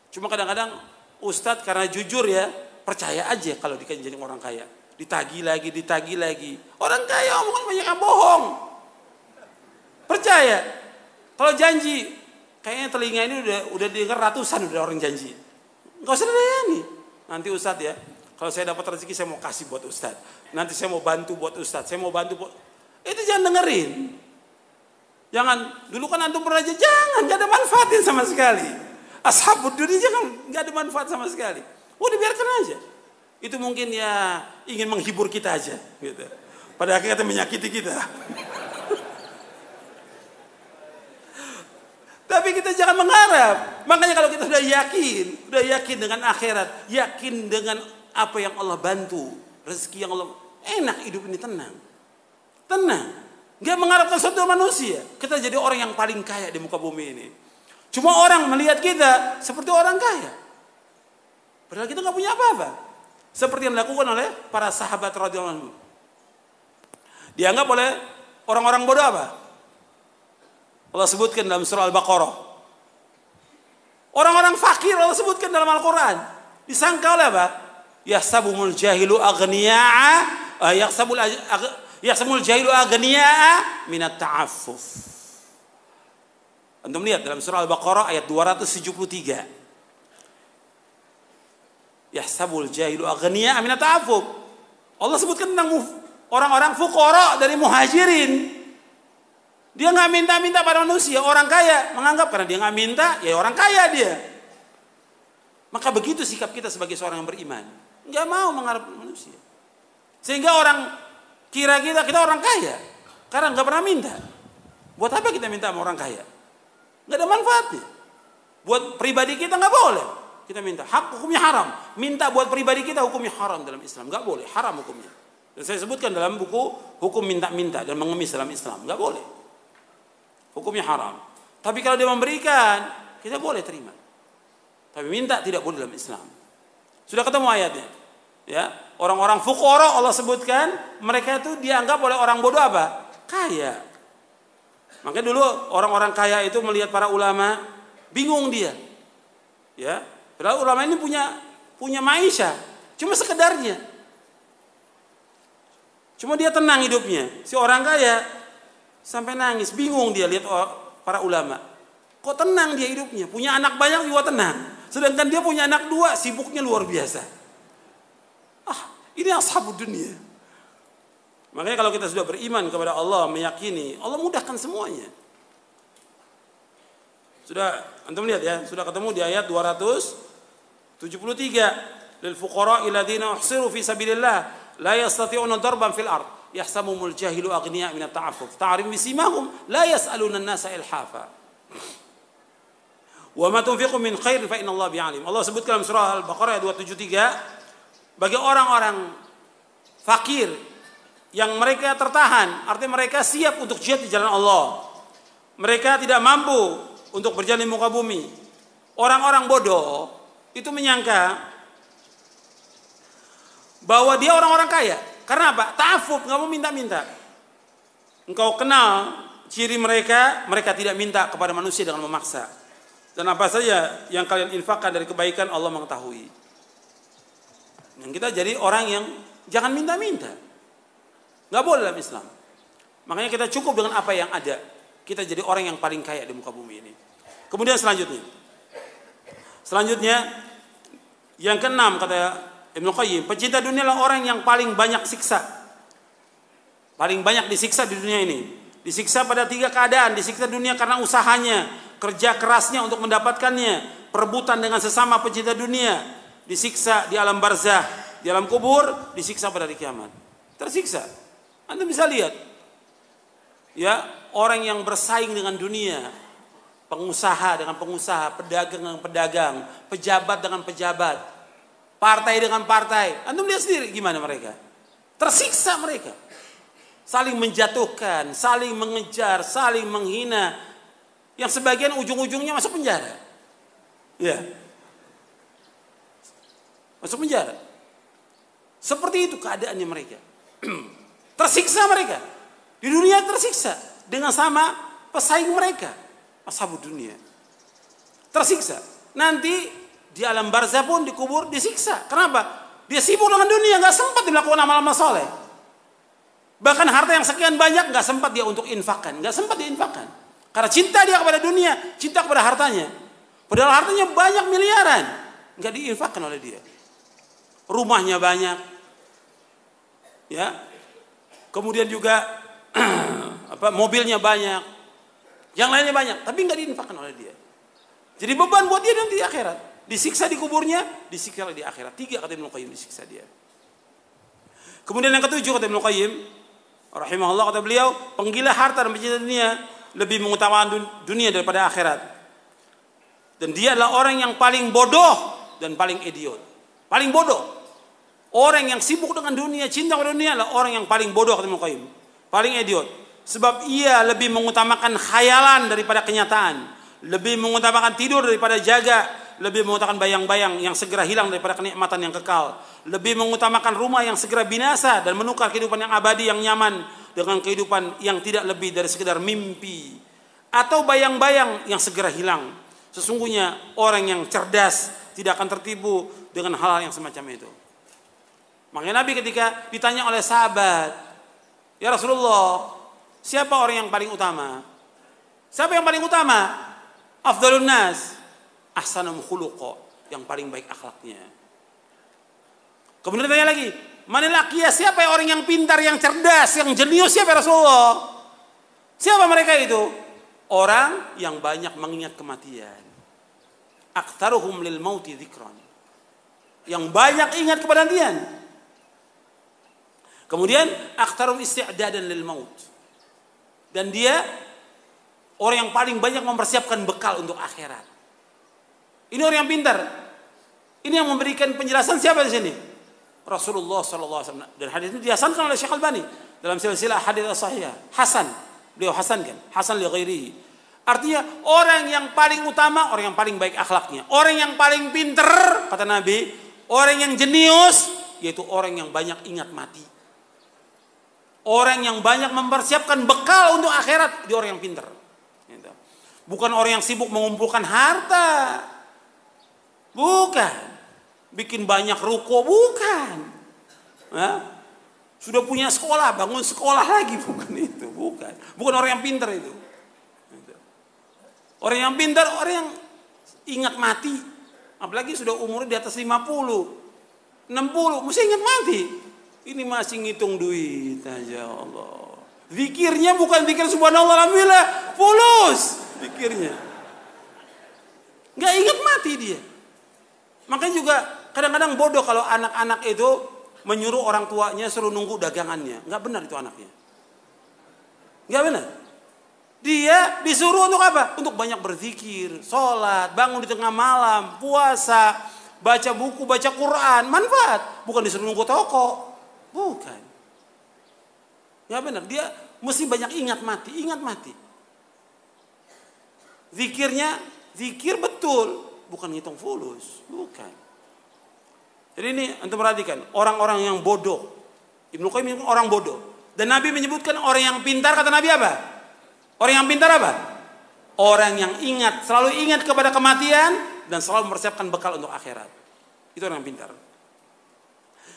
Cuma kadang-kadang ustadz karena jujur ya, percaya aja kalau dijanjikan orang kaya. Ditagih lagi. Orang kaya omongan banyak yang bohong. Percaya. Kalau janji, kayaknya telinga ini udah dengar ratusan udah orang janji. Enggak usah dilayani. Nanti ustadz ya, kalau saya dapat rezeki saya mau kasih buat ustadz. Nanti saya mau bantu buat ustadz. Itu jangan dengerin. Jangan, dulu kan antum pernah aja, jangan, gak ada manfaatin sama sekali. Ashabud dunia jangan, gak ada manfaat sama sekali. Udah biarkan aja. Itu mungkin ya ingin menghibur kita aja, gitu. Pada akhirnya menyakiti kita. Tapi kita jangan mengharap. Makanya kalau kita sudah yakin dengan akhirat, yakin dengan apa yang Allah bantu, rezeki yang Allah, enak hidup ini, tenang. Nggak mengharapkan sesuatu manusia. Kita jadi orang yang paling kaya di muka bumi ini. Cuma orang melihat kita seperti orang kaya. Padahal kita nggak punya apa-apa. Seperti yang dilakukan oleh para sahabat radhiyallahu anhum. Dianggap oleh orang-orang bodoh apa? Allah sebutkan dalam surah Al-Baqarah. Orang-orang fakir Allah sebutkan dalam Al-Quran. Disangka oleh apa? Yahsabumul jahilu aghniya'a, yahsabul jahilu aghniya'a minat ta'affuf. Antum lihat dalam surah Al-Baqarah ayat 273. Yahsabul jahilu aghniya'a minat ta'affuf. Allah sebutkan tentang orang-orang fuqara dari muhajirin. Dia nggak minta-minta pada manusia. Orang kaya menganggap karena dia nggak minta, ya orang kaya dia. Maka begitu sikap kita sebagai seorang yang beriman. Nggak mau mengharap manusia. Sehingga orang kira kita orang kaya. Karena nggak pernah minta. Buat apa kita minta sama orang kaya? Nggak ada manfaatnya. Buat pribadi kita nggak boleh. Kita minta. Hak hukumnya haram. Minta buat pribadi kita hukumnya haram dalam Islam. Nggak boleh. Haram hukumnya. Dan saya sebutkan dalam buku hukum minta-minta dan mengemis dalam Islam. Nggak boleh. Hukumnya haram. Tapi kalau dia memberikan, kita boleh terima. Tapi minta tidak boleh dalam Islam. Sudah ketemu ayatnya. Ya, orang-orang fuqara Allah sebutkan, mereka itu dianggap oleh orang bodoh apa? Kaya. Makanya dulu orang-orang kaya itu melihat para ulama, bingung dia. Ya, padahal ulama ini punya maisha, cuma sekedarnya. Cuma dia tenang hidupnya. Si orang kaya sampai nangis, bingung dia lihat para ulama. Kok tenang dia hidupnya? Punya anak banyak juga tenang. Sedangkan dia punya anak 2, sibuknya luar biasa. Ini ashabud dunia. Makanya kalau kita sudah beriman kepada Allah, meyakini, Allah mudahkan semuanya. Sudah, antum lihat ya, sudah ketemu di ayat 273. lil fuqara'i alladziina uhsiru fi sabilillah la yastati'una darban fil ard yahsabuhumul jahilu aghniya min at-ta'affuf ta'rif bisimahum la yas'aluna an-nasa ilhafa wa ma tunfiqu min khair fa innallaha bi'alim. Allah sebutkan dalam surah Al-Baqarah 273 bagi orang-orang fakir yang mereka tertahan, artinya mereka siap untuk jihad di jalan Allah. Mereka tidak mampu untuk berjalan di muka bumi. Orang-orang bodoh itu menyangka bahwa dia orang-orang kaya. Karena apa? Ta'affuf, nggak mau minta-minta. Engkau kenal ciri mereka, mereka tidak minta kepada manusia dengan memaksa. Dan apa saja yang kalian infakkan dari kebaikan Allah mengetahui. Yang kita jadi orang yang jangan minta-minta. Nggak boleh dalam Islam. Makanya kita cukup dengan apa yang ada. Kita jadi orang yang paling kaya di muka bumi ini. Kemudian selanjutnya yang keenam kata Ibnu Qayyim, pecinta dunia adalah orang yang paling banyak siksa. Paling banyak disiksa di dunia ini. Disiksa pada 3 keadaan. Disiksa dunia karena usahanya, kerja kerasnya untuk mendapatkannya, perebutan dengan sesama pecinta dunia. Disiksa di alam barzah, di alam kubur, disiksa pada hari kiamat. Tersiksa. Anda bisa lihat. Ya, orang yang bersaing dengan dunia, pengusaha dengan pengusaha, pedagang dengan pedagang, pejabat dengan pejabat, partai dengan partai. Anda lihat sendiri gimana mereka. Tersiksa mereka. Saling menjatuhkan, saling mengejar, saling menghina. Yang sebagian ujung-ujungnya masuk penjara. Ya. Masuk penjara. Seperti itu keadaannya mereka. Tersiksa mereka. Di dunia tersiksa dengan sama pesaing mereka, ashabud dunia. Tersiksa. Nanti di alam barzah pun dikubur disiksa. Kenapa? Dia sibuk dengan dunia, nggak sempat melakukan amal-amal soleh. Bahkan harta yang sekian banyak nggak sempat dia untuk infakkan, nggak sempat diinfakkan. Karena cinta dia kepada dunia, cinta kepada hartanya. Padahal hartanya banyak miliaran, nggak diinfakkan oleh dia. Rumahnya banyak, ya. Kemudian juga mobilnya banyak, yang lainnya banyak, tapi nggak diinfakkan oleh dia. Jadi beban buat dia nanti di akhirat. Disiksa di kuburnya, disiksa di akhirat. 3 kata Ibnu Qayyim disiksa dia. Kemudian yang ketujuh kata Ibnu Qayyim, rahimahullah, kata beliau, penggila harta dan pencinta dunia lebih mengutamakan dunia daripada akhirat. Dan dia adalah orang yang paling bodoh dan paling idiot. Paling bodoh. Orang yang sibuk dengan dunia, cinta pada dunia adalah orang yang paling bodoh kata Ibnu Qayyim. Paling idiot. Sebab ia lebih mengutamakan khayalan daripada kenyataan. Lebih mengutamakan tidur daripada jaga. Lebih mengutamakan bayang-bayang yang segera hilang daripada kenikmatan yang kekal. Lebih mengutamakan rumah yang segera binasa dan menukar kehidupan yang abadi yang nyaman dengan kehidupan yang tidak lebih dari sekedar mimpi. Atau bayang-bayang yang segera hilang. Sesungguhnya orang yang cerdas tidak akan tertipu dengan hal-hal yang semacam itu. Makanya Nabi ketika ditanya oleh sahabat, ya Rasulullah, siapa orang yang paling utama? Siapa yang paling utama? Afdalun nas, ahsanum khuluqa, yang paling baik akhlaknya. Kemudian ditanya lagi, manil aqiyas, siapa orang yang pintar, yang cerdas, yang jenius, siapa Rasulullah? Siapa mereka itu? Orang yang banyak mengingat kematian. Aktsaruhum lil mauti dzikran. Yang banyak ingat kematian. Kemudian aktsarum isti'dadan lil maut. Dan dia orang yang paling banyak mempersiapkan bekal untuk akhirat. Ini orang yang pintar. Ini yang memberikan penjelasan siapa di sini? Rasulullah sallallahu alaihi wasallam. Dan hadis ini dihasankan oleh Syekh Albani dalam silsilah hadits sahihah. Hasan. Beliau hasankan, hasan li ghairihi. Artinya orang yang paling utama, orang yang paling baik akhlaknya. Orang yang paling pintar kata Nabi, orang yang jenius yaitu orang yang banyak ingat mati. Orang yang banyak mempersiapkan bekal untuk akhirat, dia orang yang pintar. Bukan orang yang sibuk mengumpulkan harta. Bukan. Bikin banyak ruko, bukan. Sudah punya sekolah, bangun sekolah lagi, bukan itu. Bukan orang yang pintar itu. Orang yang pintar, orang yang ingat mati. Apalagi sudah umurnya di atas 50, 60, mesti ingat mati. Ini masih ngitung duit aja Allah. Zikirnya bukan zikir subhanallah alhamdulillah, fulus zikirnya. Nggak ingat mati dia. Makanya juga Kadang-kadang bodoh kalau anak-anak itu menyuruh orang tuanya suruh nunggu dagangannya. Nggak benar itu anaknya. Nggak benar. Dia disuruh untuk apa? Untuk banyak berzikir, sholat, bangun di tengah malam, puasa, baca buku, baca Quran, manfaat. Bukan disuruh nunggu toko. Bukan. Nggak benar. Dia mesti banyak ingat mati. Zikirnya, zikir betul. Bukan ngitung fulus. Bukan. Jadi ini untuk perhatikan. Orang-orang yang bodoh. Ibnu Qayyim orang bodoh. Dan Nabi menyebutkan orang yang pintar, kata Nabi apa? Orang yang pintar apa? Orang yang ingat, selalu ingat kepada kematian dan selalu mempersiapkan bekal untuk akhirat. Itu orang yang pintar.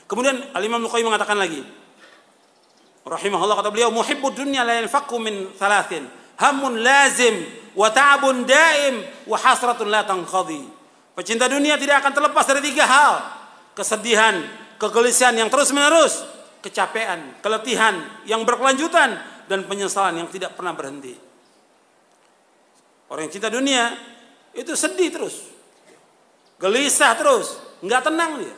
Kemudian Al-Imam Ibnu Qayyim mengatakan lagi, rahimahullah, kata beliau, muhibbud dunya la yanfaqu min thalathin, hammun lazim wa ta'abun daim wa hasratun la tanqadhi. Pecinta dunia tidak akan terlepas dari 3 hal: kesedihan, kegelisahan yang terus-menerus, kecapean, keletihan yang berkelanjutan, dan penyesalan yang tidak pernah berhenti. Orang yang cinta dunia itu sedih terus, gelisah terus, nggak tenang dia.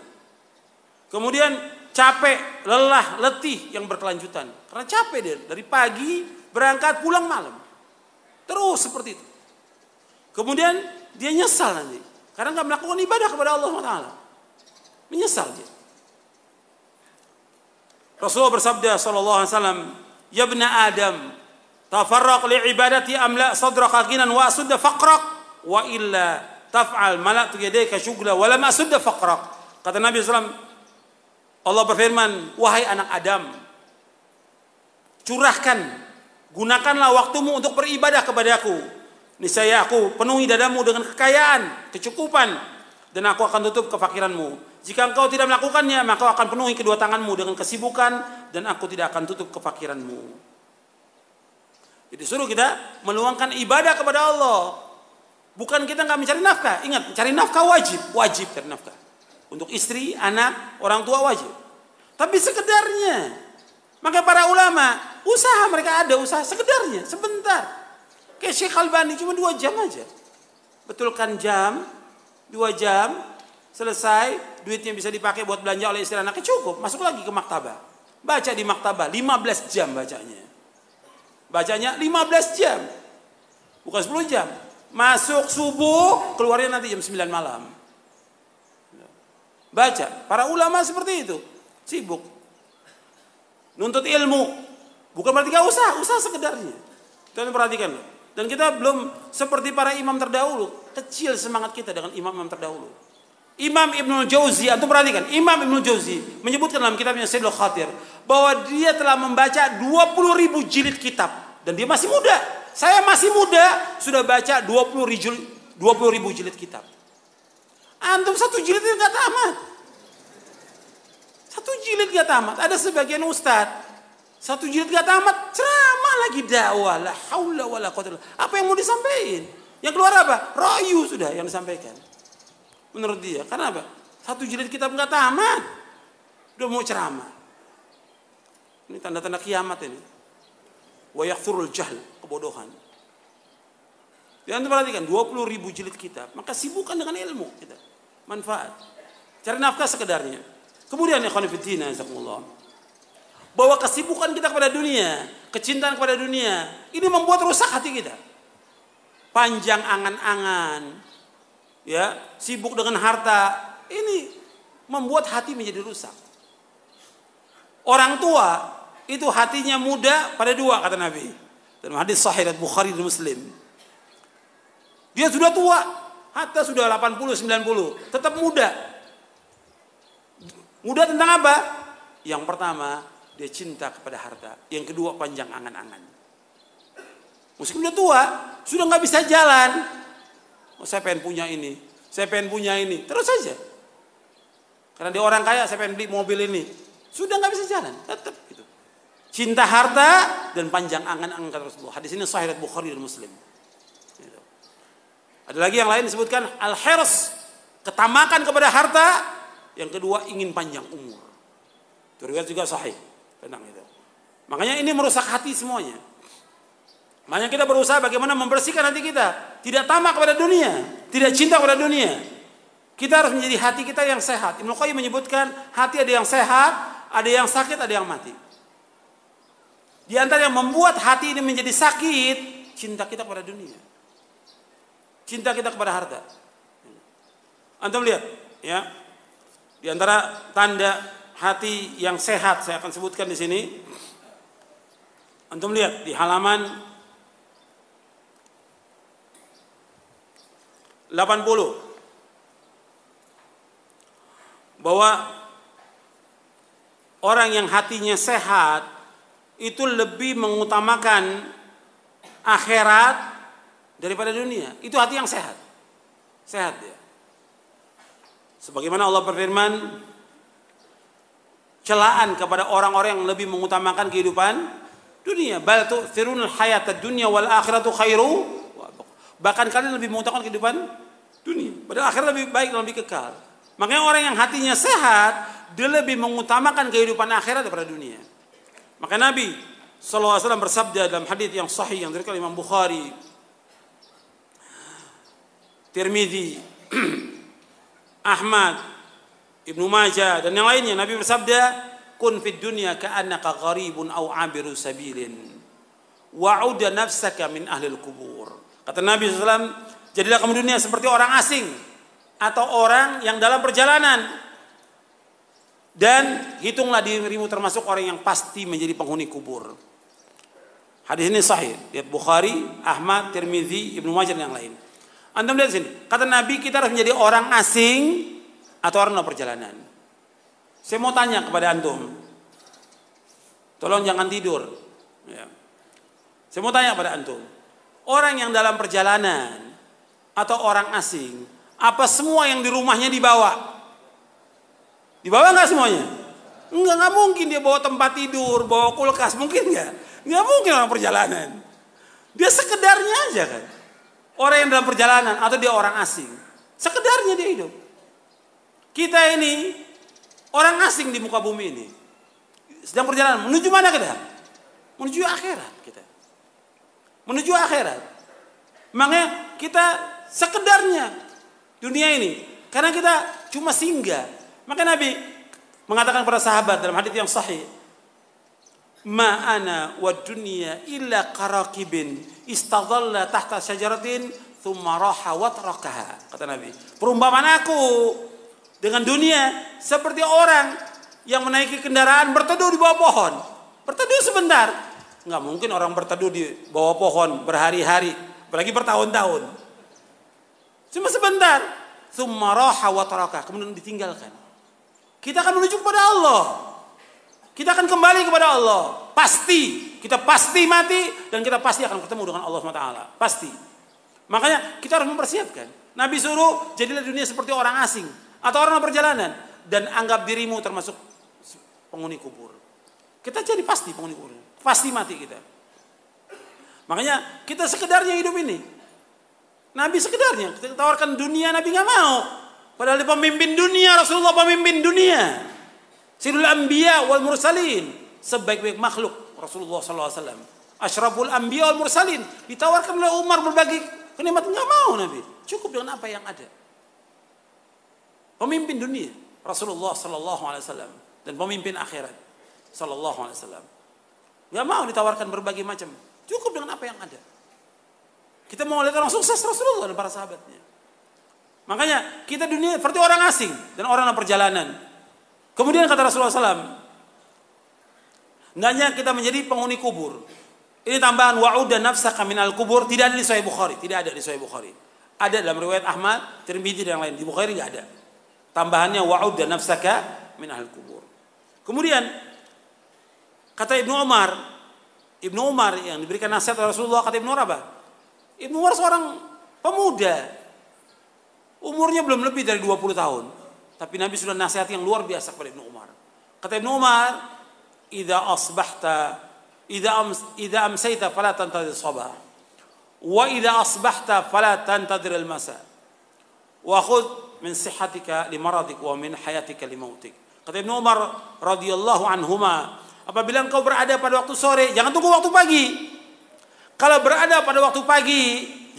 Kemudian capek, lelah, letih yang berkelanjutan. Karena capek dia dari pagi berangkat pulang malam, terus seperti itu. Kemudian dia nyesal nanti karena nggak melakukan ibadah kepada Allah Taala, menyesal dia. Rasulullah bersabda sallallahu alaihi wasallam, ya ibna Adam, tafarraq li ibadati amla sadraka ghinan wa asudda faqrak wa illa taf'al mala'tu yadayka syughla wa lam asudda faqrak. Kata Nabi SAW, Allah berfirman, wahai anak Adam, curahkan, gunakanlah waktumu untuk beribadah kepadaku. Niscaya aku penuhi dadamu dengan kekayaan, kecukupan, dan aku akan tutup kefakiranmu. Jika engkau tidak melakukannya, maka aku akan penuhi kedua tanganmu dengan kesibukan, dan aku tidak akan tutup kefakiranmu. Jadi suruh kita meluangkan ibadah kepada Allah. Bukan kita nggak mencari nafkah. Ingat, cari nafkah wajib cari nafkah. Untuk istri, anak, orang tua wajib. Tapi sekedarnya. Maka para ulama, usaha mereka ada usaha sekedarnya, sebentar. Kayak Syekh Albani cuma 2 jam aja. Betulkan jam, 2 jam, selesai, duitnya bisa dipakai buat belanja oleh istri anaknya, cukup. Masuk lagi ke maktabah. Baca di maktabah, 15 jam bacanya. Bacanya 15 jam. Bukan 10 jam. Masuk subuh, keluarnya nanti jam 9 malam. Baca. Para ulama seperti itu. Sibuk. Nuntut ilmu. Bukan berarti gak usaha sekedarnya. Kalian perhatikan. Dan kita belum seperti para imam terdahulu. Kecil semangat kita dengan imam-imam terdahulu. Imam Ibnul Jauzi, antum perhatikan, Imam Ibnul Jauzi menyebutkan dalam kitabnya Sayyidul Khatir bahwa dia telah membaca 20.000 jilid kitab dan dia masih muda. Saya masih muda sudah baca 20.000 jilid kitab. Antum 1 jilid enggak tamat. 1 jilid enggak tamat. Ada sebagian ustadz 1 jilid enggak tamat, ceramah lagi dakwah, la haula wala quwwata. Apa yang mau disampaikan? Yang keluar apa? Rayu sudah yang disampaikan. Menurut dia, karena apa? 1 jilid kitab nggak tamat, udah mau ceramah. Ini tanda-tanda kiamat ini. Wa yakthurul jahl, kebodohan. Jangan perhatikan 20.000 jilid kitab, maka sibukkan dengan ilmu kita. Manfaat. Cari nafkah sekedarnya. Kemudian ikhwan fillah, jazakumullah. Bahwa kesibukan kita kepada dunia, kecintaan kepada dunia, ini membuat rusak hati kita. Panjang angan-angan. Ya, sibuk dengan harta, ini membuat hati menjadi rusak. Orang tua itu hatinya muda pada 2, kata Nabi. Dalam hadis sahih dari Bukhari dan Muslim. Dia sudah tua, hatta sudah 80, 90, tetap muda. Muda tentang apa? Yang pertama, dia cinta kepada harta. Yang kedua, panjang angan-angan. Meskipun udah tua, sudah nggak bisa jalan. Oh, saya pengen punya ini, saya pengen punya ini, terus saja. Karena dia orang kaya, saya pengen beli mobil ini, sudah nggak bisa jalan, tetap gitu. Cinta harta dan panjang angan-angan kata Rasulullah. Hadis ini sahih Bukhari dan Muslim. Gitu. Ada lagi yang lain disebutkan al-hirs, ketamakan kepada harta. Yang kedua ingin panjang umur. Itu riwayat juga sahih tentang itu. Makanya ini merusak hati semuanya. Makanya kita berusaha bagaimana membersihkan hati kita. Tidak tamak kepada dunia. Tidak cinta kepada dunia. Kita harus menjadi hati kita yang sehat. Ibnu Qayyim menyebutkan hati ada yang sehat, ada yang sakit, ada yang mati. Di antara yang membuat hati ini menjadi sakit, cinta kita kepada dunia. Cinta kita kepada harta. Antum lihat, ya. Di antara tanda hati yang sehat, saya akan sebutkan di sini. Antum lihat di halaman 80. Bahwa orang yang hatinya sehat itu lebih mengutamakan akhirat daripada dunia. Itu hati yang sehat. Sehat dia. Sebagaimana Allah berfirman, celaan kepada orang-orang yang lebih mengutamakan kehidupan dunia. Bal tu'thirunal hayatad dunya wal akhiratu khairu. Bahkan kalian lebih mengutamakan kehidupan dunia. Padahal akhirat lebih baik dan lebih kekal. Makanya orang yang hatinya sehat, dia lebih mengutamakan kehidupan akhirat daripada dunia. Maka Nabi SAW bersabda dalam hadis yang sahih yang diriwayatkan Imam Bukhari, Tirmidzi, Ahmad, Ibnu Majah dan yang lainnya. Nabi bersabda, "Kun fid dunya ka'annaka gharibun aw 'abiru sabilin, wa'ud nafsaka min ahlil kubur." Kata Nabi SAW, jadilah kamu dunia seperti orang asing atau orang yang dalam perjalanan, dan hitunglah dirimu termasuk orang yang pasti menjadi penghuni kubur. Hadis ini sahih, lihat Bukhari, Ahmad, Tirmidzi, Ibnu Majah dan yang lain. Antum lihat sini, kata Nabi kita harus menjadi orang asing atau orang dalam perjalanan. Saya mau tanya kepada antum, tolong jangan tidur. Ya. Saya mau tanya kepada antum, orang yang dalam perjalanan atau orang asing, apa semua yang di rumahnya dibawa? Dibawa nggak semuanya? Nggak mungkin dia bawa tempat tidur, bawa kulkas, mungkin nggak? Nggak mungkin orang perjalanan. Dia sekedarnya aja kan. Orang yang dalam perjalanan atau dia orang asing, sekedarnya dia hidup. Kita ini orang asing di muka bumi ini, sedang perjalanan menuju mana kita? Menuju akhirat kita. Menuju akhirat. Makanya kita sekedarnya dunia ini, karena kita cuma singgah. Maka Nabi mengatakan kepada sahabat dalam hadis yang sahih, "Ma ana wa dunya illa qaraqibin istadalla tahta syajaratin thumma raha wa tarakaha." Kata Nabi, perumpamaan aku dengan dunia seperti orang yang menaiki kendaraan berteduh di bawah pohon. Berteduh sebentar. Enggak mungkin orang berteduh di bawah pohon berhari-hari, apalagi bertahun-tahun. Cuma sebentar, tsumma raha wa taraka, kemudian ditinggalkan. Kita akan menuju kepada Allah. Kita akan kembali kepada Allah. Pasti, kita pasti mati dan kita pasti akan ketemu dengan Allah SWT. Pasti. Makanya kita harus mempersiapkan. Nabi suruh jadilah dunia seperti orang asing atau orang perjalanan dan anggap dirimu termasuk penghuni kubur. Kita jadi pasti penghuni kubur. Pasti mati kita. Makanya kita sekedarnya hidup ini. Nabi sekedarnya, kita tawarkan dunia, Nabi nggak mau. Padahal dia pemimpin dunia, Rasulullah pemimpin dunia. Sirul anbiya wal mursalin, sebaik-baik makhluk Rasulullah SAW. Asyraful anbiya wal mursalin, ditawarkan oleh Umar berbagai kenikmatan, nggak mau Nabi. Cukup dengan apa yang ada. Pemimpin dunia Rasulullah SAW dan pemimpin akhirat SAW. Nggak mau ditawarkan berbagai macam. Cukup dengan apa yang ada. Kita mau lihat orang sukses Rasulullah dan para sahabatnya. Makanya kita dunia seperti orang asing dan orang dalam perjalanan. Kemudian kata Rasulullah SAW, hendaknya kita menjadi penghuni kubur. Ini tambahan wa'ud dan nafsaka minal kubur, tidak ada di Sahih Bukhari, tidak ada di Sahih Bukhari. Ada dalam riwayat Ahmad, Tirmidzi dan yang lain. Di Bukhari nggak ada. Tambahannya wa'ud dan nafsaka minal kubur. Kemudian kata Ibnu Umar yang diberikan nasihat oleh Rasulullah, kata Ibnu Umar apa? Ibnu Umar seorang pemuda, umurnya belum lebih dari 20 tahun, tapi Nabi sudah nasihat yang luar biasa kepada Ibnu Umar. Kata Ibnu Umar, idza amsayta fala tantadhir sabah, wa idza asbahta fala tantadhir al-masa, wa khudh min sihhatika li maradik wa min hayatika li mautik. Kata Ibnu Umar radhiyallahu anhuma, apabila engkau berada pada waktu sore, jangan tunggu waktu pagi. Kalau berada pada waktu pagi,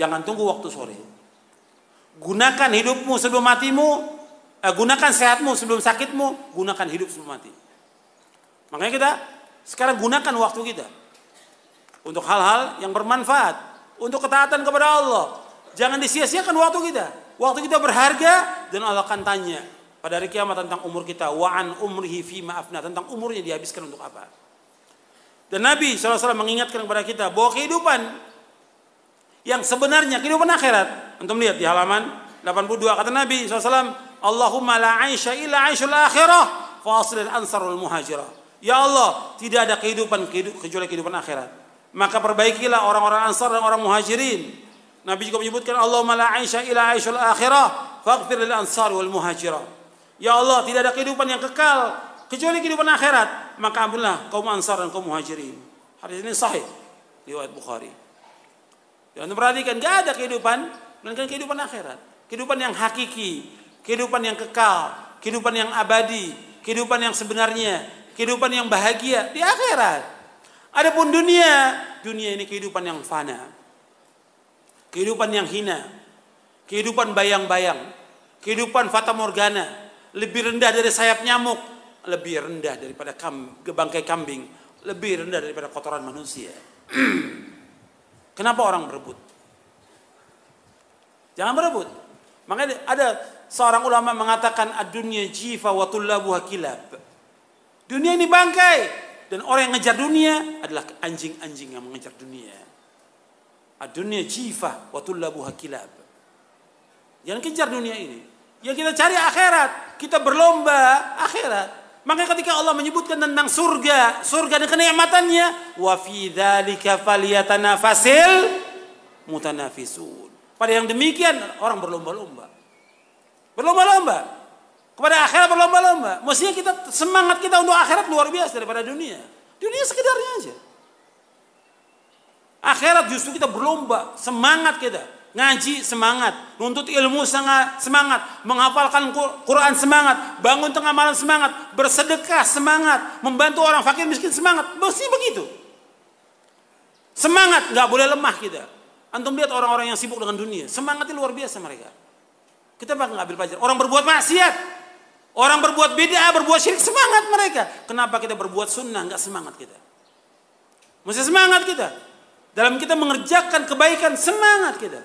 jangan tunggu waktu sore. Gunakan hidupmu sebelum matimu, gunakan sehatmu sebelum sakitmu, gunakan hidup sebelum mati. Makanya kita sekarang gunakan waktu kita untuk hal-hal yang bermanfaat, untuk ketaatan kepada Allah. Jangan disia-siakan waktu kita. Waktu kita berharga dan Allah akan tanya pada hari kiamat tentang umur kita. Wa an umrihi fima afna, tentang umurnya dihabiskan untuk apa. Dan Nabi SAW mengingatkan kepada kita bahwa kehidupan yang sebenarnya, kehidupan akhirat. Antum lihat di halaman 82 kata Nabi SAW, Allahumma la aisha illa aishul akhirah faslil ansarul muhajirah. Ya Allah, tidak ada kehidupan kecuali kehidupan akhirat. Maka perbaikilah orang-orang ansar dan orang muhajirin. Nabi juga menyebutkan Allahumma la aisha illa aishul akhirah faghfir lil ansar wal muhajirah. Ya Allah, tidak ada kehidupan yang kekal kecuali kehidupan akhirat, maka ampunilah kaum ansar dan kaum muhajirin. Hadis ini sahih riwayat Bukhari. Jangan perhatikan, enggak ada kehidupan melainkan kehidupan akhirat. Kehidupan yang hakiki, kehidupan yang kekal, kehidupan yang abadi, kehidupan yang sebenarnya, kehidupan yang bahagia di akhirat. Adapun dunia ini kehidupan yang fana. Kehidupan yang hina, kehidupan bayang-bayang, kehidupan fata morgana, lebih rendah dari sayap nyamuk, lebih rendah daripada bangkai kambing, lebih rendah daripada kotoran manusia. Kenapa orang berebut? Jangan berebut. Makanya ada seorang ulama mengatakan ad-dunya jifa wa tullabuha kilab. Dunia ini bangkai dan orang yang ngejar dunia adalah anjing-anjing yang mengejar dunia. Ad-dunya jifa wa tullabuha kilab. Jangan kejar dunia ini. Yang kita cari akhirat, kita berlomba akhirat. Maka ketika Allah menyebutkan tentang surga dan kenikmatannya, wa fi dzalika falyatanafasil mutanafisun. Pada yang demikian orang berlomba-lomba. Berlomba-lomba. Kepada akhirat berlomba-lomba. Mestinya semangat kita untuk akhirat luar biasa daripada dunia. Dunia sekedarnya aja. Akhirat justru kita berlomba, semangat kita. Ngaji semangat, nuntut ilmu semangat, menghafalkan Quran semangat, bangun tengah malam semangat, bersedekah semangat, membantu orang fakir miskin semangat. Mesti begitu. Semangat, nggak boleh lemah kita. Antum lihat orang-orang yang sibuk dengan dunia, semangatnya luar biasa mereka. Kita bakal ngambil pelajaran. Orang berbuat maksiat, orang berbuat bid'ah, berbuat syirik, semangat mereka. Kenapa kita berbuat sunnah nggak semangat kita? Mesti semangat kita. Dalam kita mengerjakan kebaikan, semangat kita.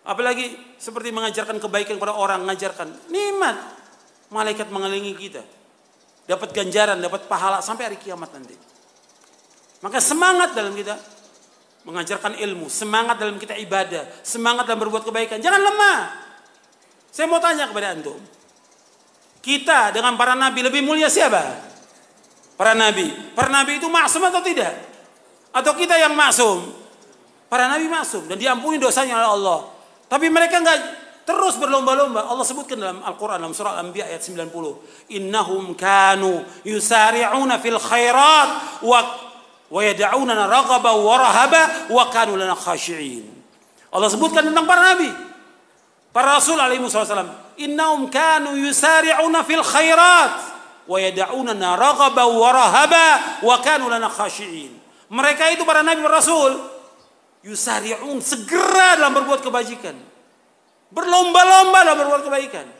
Apalagi seperti mengajarkan kebaikan kepada orang, mengajarkan nikmat. Malaikat mengelilingi kita. Dapat ganjaran, dapat pahala sampai hari kiamat nanti. Maka semangat dalam kita mengajarkan ilmu, semangat dalam kita ibadah, semangat dalam berbuat kebaikan. Jangan lemah. Saya mau tanya kepada antum. Kita dengan para nabi lebih mulia siapa? Para nabi. Para nabi itu maksum atau tidak? Atau kita yang maksum? Para nabi maksum dan diampuni dosanya oleh Allah. Tapi mereka enggak terus berlomba-lomba. Allah sebutkan dalam Al-Quran dalam surah Al-Anbiya ayat 90. Innahum kanu yusari'una fil khairat wa yad'unana raghaba wa rahaba wa kanu lana khashi'in. Allah sebutkan tentang para nabi. Para rasul alaihi wasallam. Innahum kanu yusari'una fil khairat wa yad'unana raghaba wa rahaba wa kanu lana khashi'in. Mereka itu para nabi dan rasul yusari'un, segera dalam berbuat kebajikan, berlomba-lomba dalam berbuat kebaikan,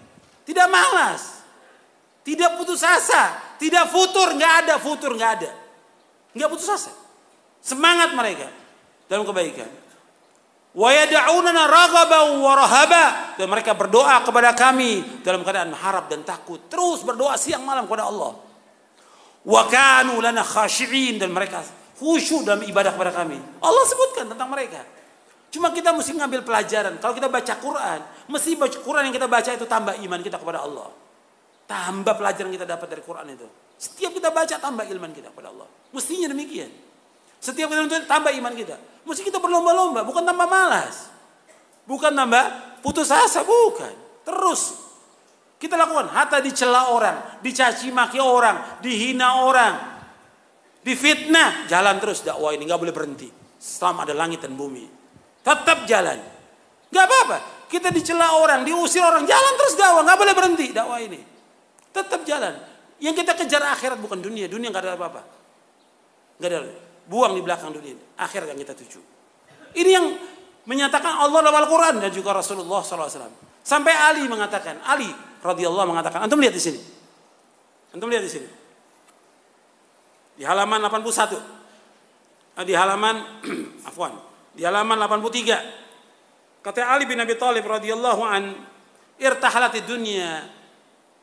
tidak malas, tidak putus asa, tidak futur, nggak ada, nggak putus asa, semangat mereka dalam kebaikan. Wa yad'unana raghaban wa rahaba, dan mereka berdoa kepada kami dalam keadaan harap dan takut, terus berdoa siang malam kepada Allah. Wa kanu lana khashi'in, dan mereka khusyuk dalam ibadah kepada kami. Allah sebutkan tentang mereka. Cuma kita mesti ngambil pelajaran. Kalau kita baca Quran, mesti baca Quran yang kita baca itu tambah iman kita kepada Allah. Tambah pelajaran kita dapat dari Quran itu. Setiap kita baca tambah iman kita kepada Allah. Mestinya demikian. Setiap kita nuntut tambah iman kita. Mesti kita berlomba-lomba, bukan tambah malas. Bukan tambah putus asa, bukan. Terus kita lakukan. Hatta dicela orang, dicaci maki orang, dihina orang, difitnah, jalan terus dakwah ini, nggak boleh berhenti selama ada langit dan bumi, tetap jalan, nggak apa-apa. Kita dicela orang, diusir orang, jalan terus dakwah, nggak boleh berhenti dakwah ini, tetap jalan. Yang kita kejar akhirat bukan dunia, dunia nggak ada apa-apa, nggak ada, buang di belakang dunia, akhirat yang kita tuju. Ini yang menyatakan Allah dalam Al-Quran dan juga Rasulullah SAW. Sampai Ali mengatakan, Ali radhiyallahu mengatakan, antum lihat di sini. Antum lihat di sini. Di halaman 81. Di halaman afwan, di halaman 83. Kata Ali bin Abi Thalib radhiyallahu an, irtahalatid dunya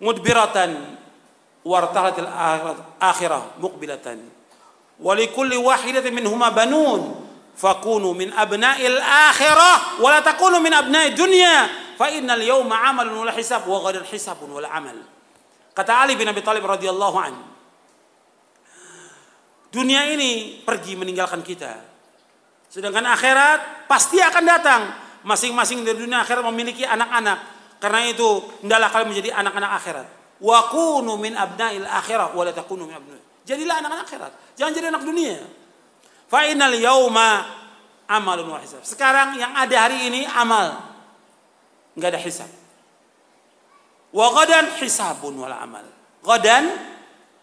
mudbiratan wartahalatil akhirah muqbilatan. Wa likulli wahidatin minhuma banun fakunu min abna'il akhirah wa la takunu min abna'id dunya fa innal yawma 'amalun wa la hisab wa ghadan hisabun wa la 'amal. Kata Ali bin Abi Thalib radhiyallahu an, dunia ini pergi meninggalkan kita. Sedangkan akhirat pasti akan datang. Masing-masing dari dunia akhirat memiliki anak-anak. Karena itu hendaklah kalian menjadi anak-anak akhirat. Wa kunu min abna'il akhirah wa la takunu min abna'il. Jadilah anak-anak akhirat. Jangan jadi anak dunia. Fa innal yauma amalun wa hisab. Sekarang yang ada hari ini amal. Enggak ada hisab. Wa ghadan hisabun wal amal. Ghadan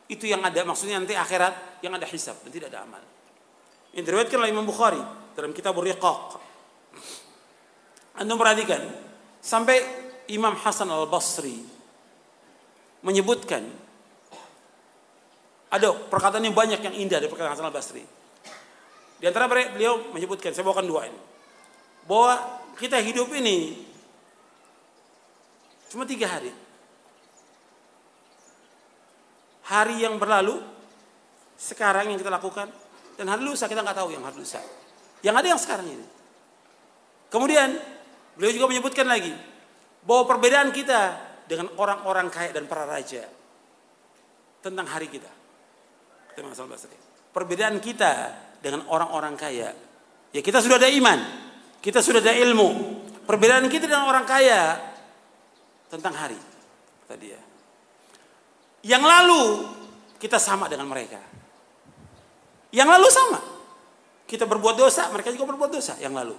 itu yang ada, maksudnya nanti akhirat yang ada hisab dan tidak ada amal. Ini diriwayatkan oleh Imam Bukhari dalam kitab Riqaq. Anda perhatikan sampai Imam Hasan Al-Basri menyebutkan, ada perkataan yang banyak yang indah dari perkataan Hasan Al-Basri. Di antara beliau menyebutkan, saya bawakan dua ini, bahwa kita hidup ini cuma 3 hari. Hari yang berlalu, sekarang yang kita lakukan, dan hari lusa kita nggak tahu yang hari lusa. Yang ada yang sekarang ini. Kemudian beliau juga menyebutkan lagi bahwa perbedaan kita dengan orang-orang kaya dan para raja tentang hari kita. Perbedaan kita dengan orang-orang kaya, ya kita sudah ada iman, kita sudah ada ilmu. Perbedaan kita dengan orang kaya tentang hari tadi ya. Yang lalu kita sama dengan mereka. Yang lalu sama. Kita berbuat dosa, mereka juga berbuat dosa yang lalu.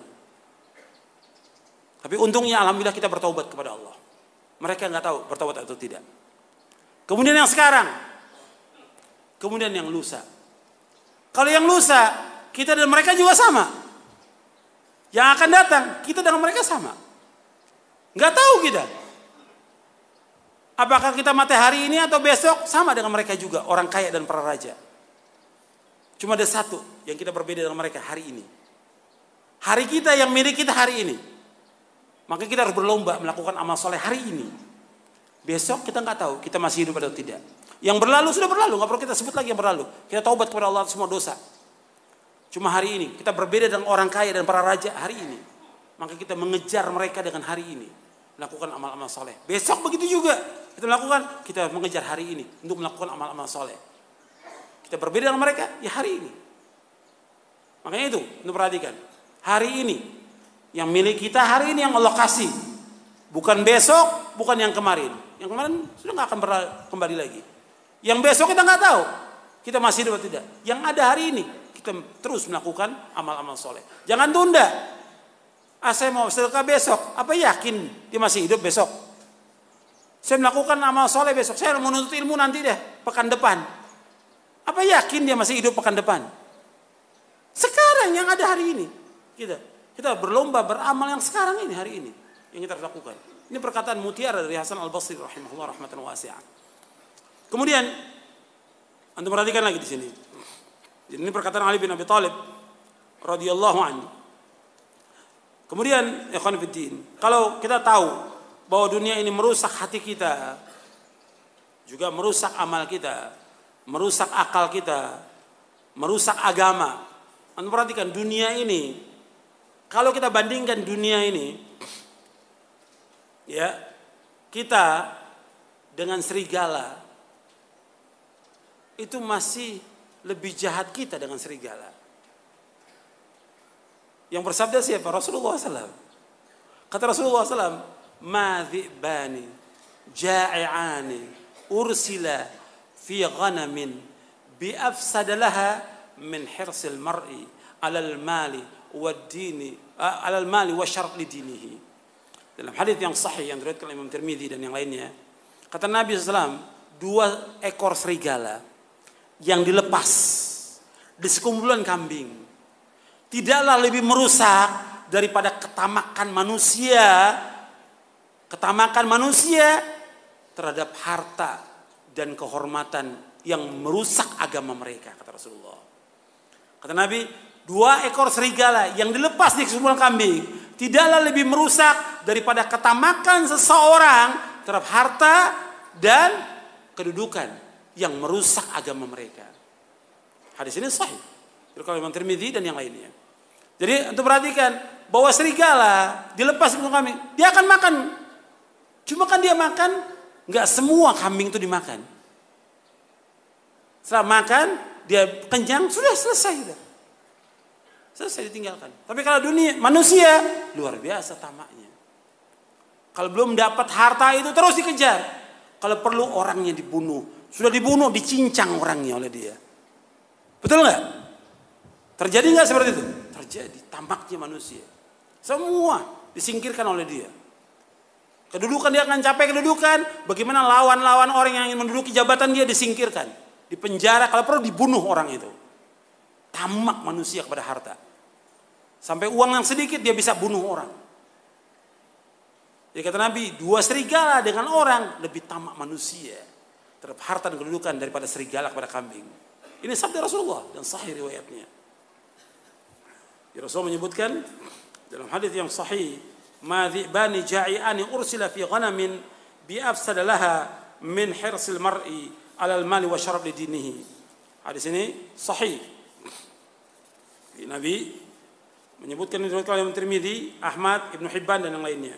Tapi untungnya alhamdulillah kita bertaubat kepada Allah. Mereka nggak tahu bertaubat atau tidak. Kemudian yang sekarang, kemudian yang lusa. Kalau yang lusa, kita dan mereka juga sama. Yang akan datang, kita dengan mereka sama. Nggak tahu kita. Apakah kita mati hari ini atau besok sama dengan mereka juga, orang kaya dan para raja. Cuma ada satu yang kita berbeda dengan mereka hari ini. Hari kita yang milik kita hari ini. Maka kita harus berlomba melakukan amal soleh hari ini. Besok kita nggak tahu kita masih hidup atau tidak. Yang berlalu sudah berlalu, nggak perlu kita sebut lagi yang berlalu. Kita taubat kepada Allah semua dosa. Cuma hari ini kita berbeda dengan orang kaya dan para raja hari ini. Maka kita mengejar mereka dengan hari ini, melakukan amal-amal soleh. Besok begitu juga kita melakukan, kita mengejar hari ini untuk melakukan amal-amal soleh. Kita berbeda dengan mereka ya hari ini. Makanya itu untuk perhatikan hari ini yang milik kita hari ini yang Allah kasih, bukan besok, bukan yang kemarin. Yang kemarin sudah nggak akan kembali lagi. Yang besok kita nggak tahu kita masih hidup atau tidak. Yang ada hari ini kita terus melakukan amal-amal soleh. Jangan tunda. Saya mau sedekah besok. Apa yakin dia masih hidup besok? Saya melakukan amal soleh besok. Saya mau menuntut ilmu nanti deh pekan depan. Apa yakin dia masih hidup pekan depan? Sekarang yang ada hari ini kita berlomba beramal yang sekarang ini hari ini yang kita lakukan. Ini perkataan mutiara dari Hasan Al-Basri rahimahullah rahmatan wasi'ah. Kemudian anda perhatikan lagi di sini. Ini perkataan Ali bin Abi Thalib radhiyallahu anhu. Kemudian ikhwan fillah, kalau kita tahu bahwa dunia ini merusak hati kita, juga merusak amal kita, merusak akal kita, merusak agama. Anda perhatikan dunia ini, kalau kita bandingkan dunia ini, ya kita dengan serigala, itu masih lebih jahat kita dengan serigala. Yang bersabda siapa? Rasulullah SAW. Kata Rasulullah SAW, "Madhibani ja'i'ani ursila fi ghanamin bi afsada laha min hirsil mar'i 'alal mali wad dini 'alal mali wa syaraf li dinihi." Dalam hadis yang sahih yang diriwayatkan oleh Imam Tirmidzi dan yang lainnya, kata Nabi SAW, 2 ekor serigala yang dilepas di sekumpulan kambing tidaklah lebih merusak daripada ketamakan manusia ketamakan manusia terhadap harta dan kehormatan yang merusak agama mereka, kata Rasulullah. Kata Nabi, 2 ekor serigala yang dilepas di keseluruhan kambing tidaklah lebih merusak daripada ketamakan seseorang terhadap harta dan kedudukan yang merusak agama mereka. Hadis ini sahih dari Imam Tirmidzi dan yang lainnya. Jadi untuk perhatikan bahwa serigala dilepas di keseluruhan kambing, dia akan makan. Cuma kan dia makan, nggak semua kambing itu dimakan. Setelah makan, dia kenyang, sudah selesai. Selesai ditinggalkan. Tapi kalau dunia, manusia, luar biasa tamaknya. Kalau belum dapat harta itu terus dikejar. Kalau perlu orangnya dibunuh. Sudah dibunuh, dicincang orangnya oleh dia. Betul nggak? Terjadi nggak seperti itu? Terjadi, tamaknya manusia. Semua disingkirkan oleh dia. Kedudukan dia akan capai kedudukan. Bagaimana lawan-lawan orang yang ingin menduduki jabatan dia disingkirkan. Dipenjara, kalau perlu dibunuh orang itu. Tamak manusia kepada harta. Sampai uang yang sedikit dia bisa bunuh orang. Jadi kata Nabi, 2 serigala dengan orang lebih tamak manusia terhadap harta dan kedudukan daripada serigala kepada kambing. Ini sabda Rasulullah dan sahih riwayatnya. Rasulullah menyebutkan dalam hadis yang sahih, "Ma dhi'bani ja'i'ani ursila fi ghanamin bi afsada laha min hirsil mar'i 'alal mali wa syarab li dinihi." Hadis ini sahih. Nabi menyebutkan oleh Imam Tirmidzi, Ahmad, Ibnu Hibban dan yang lainnya.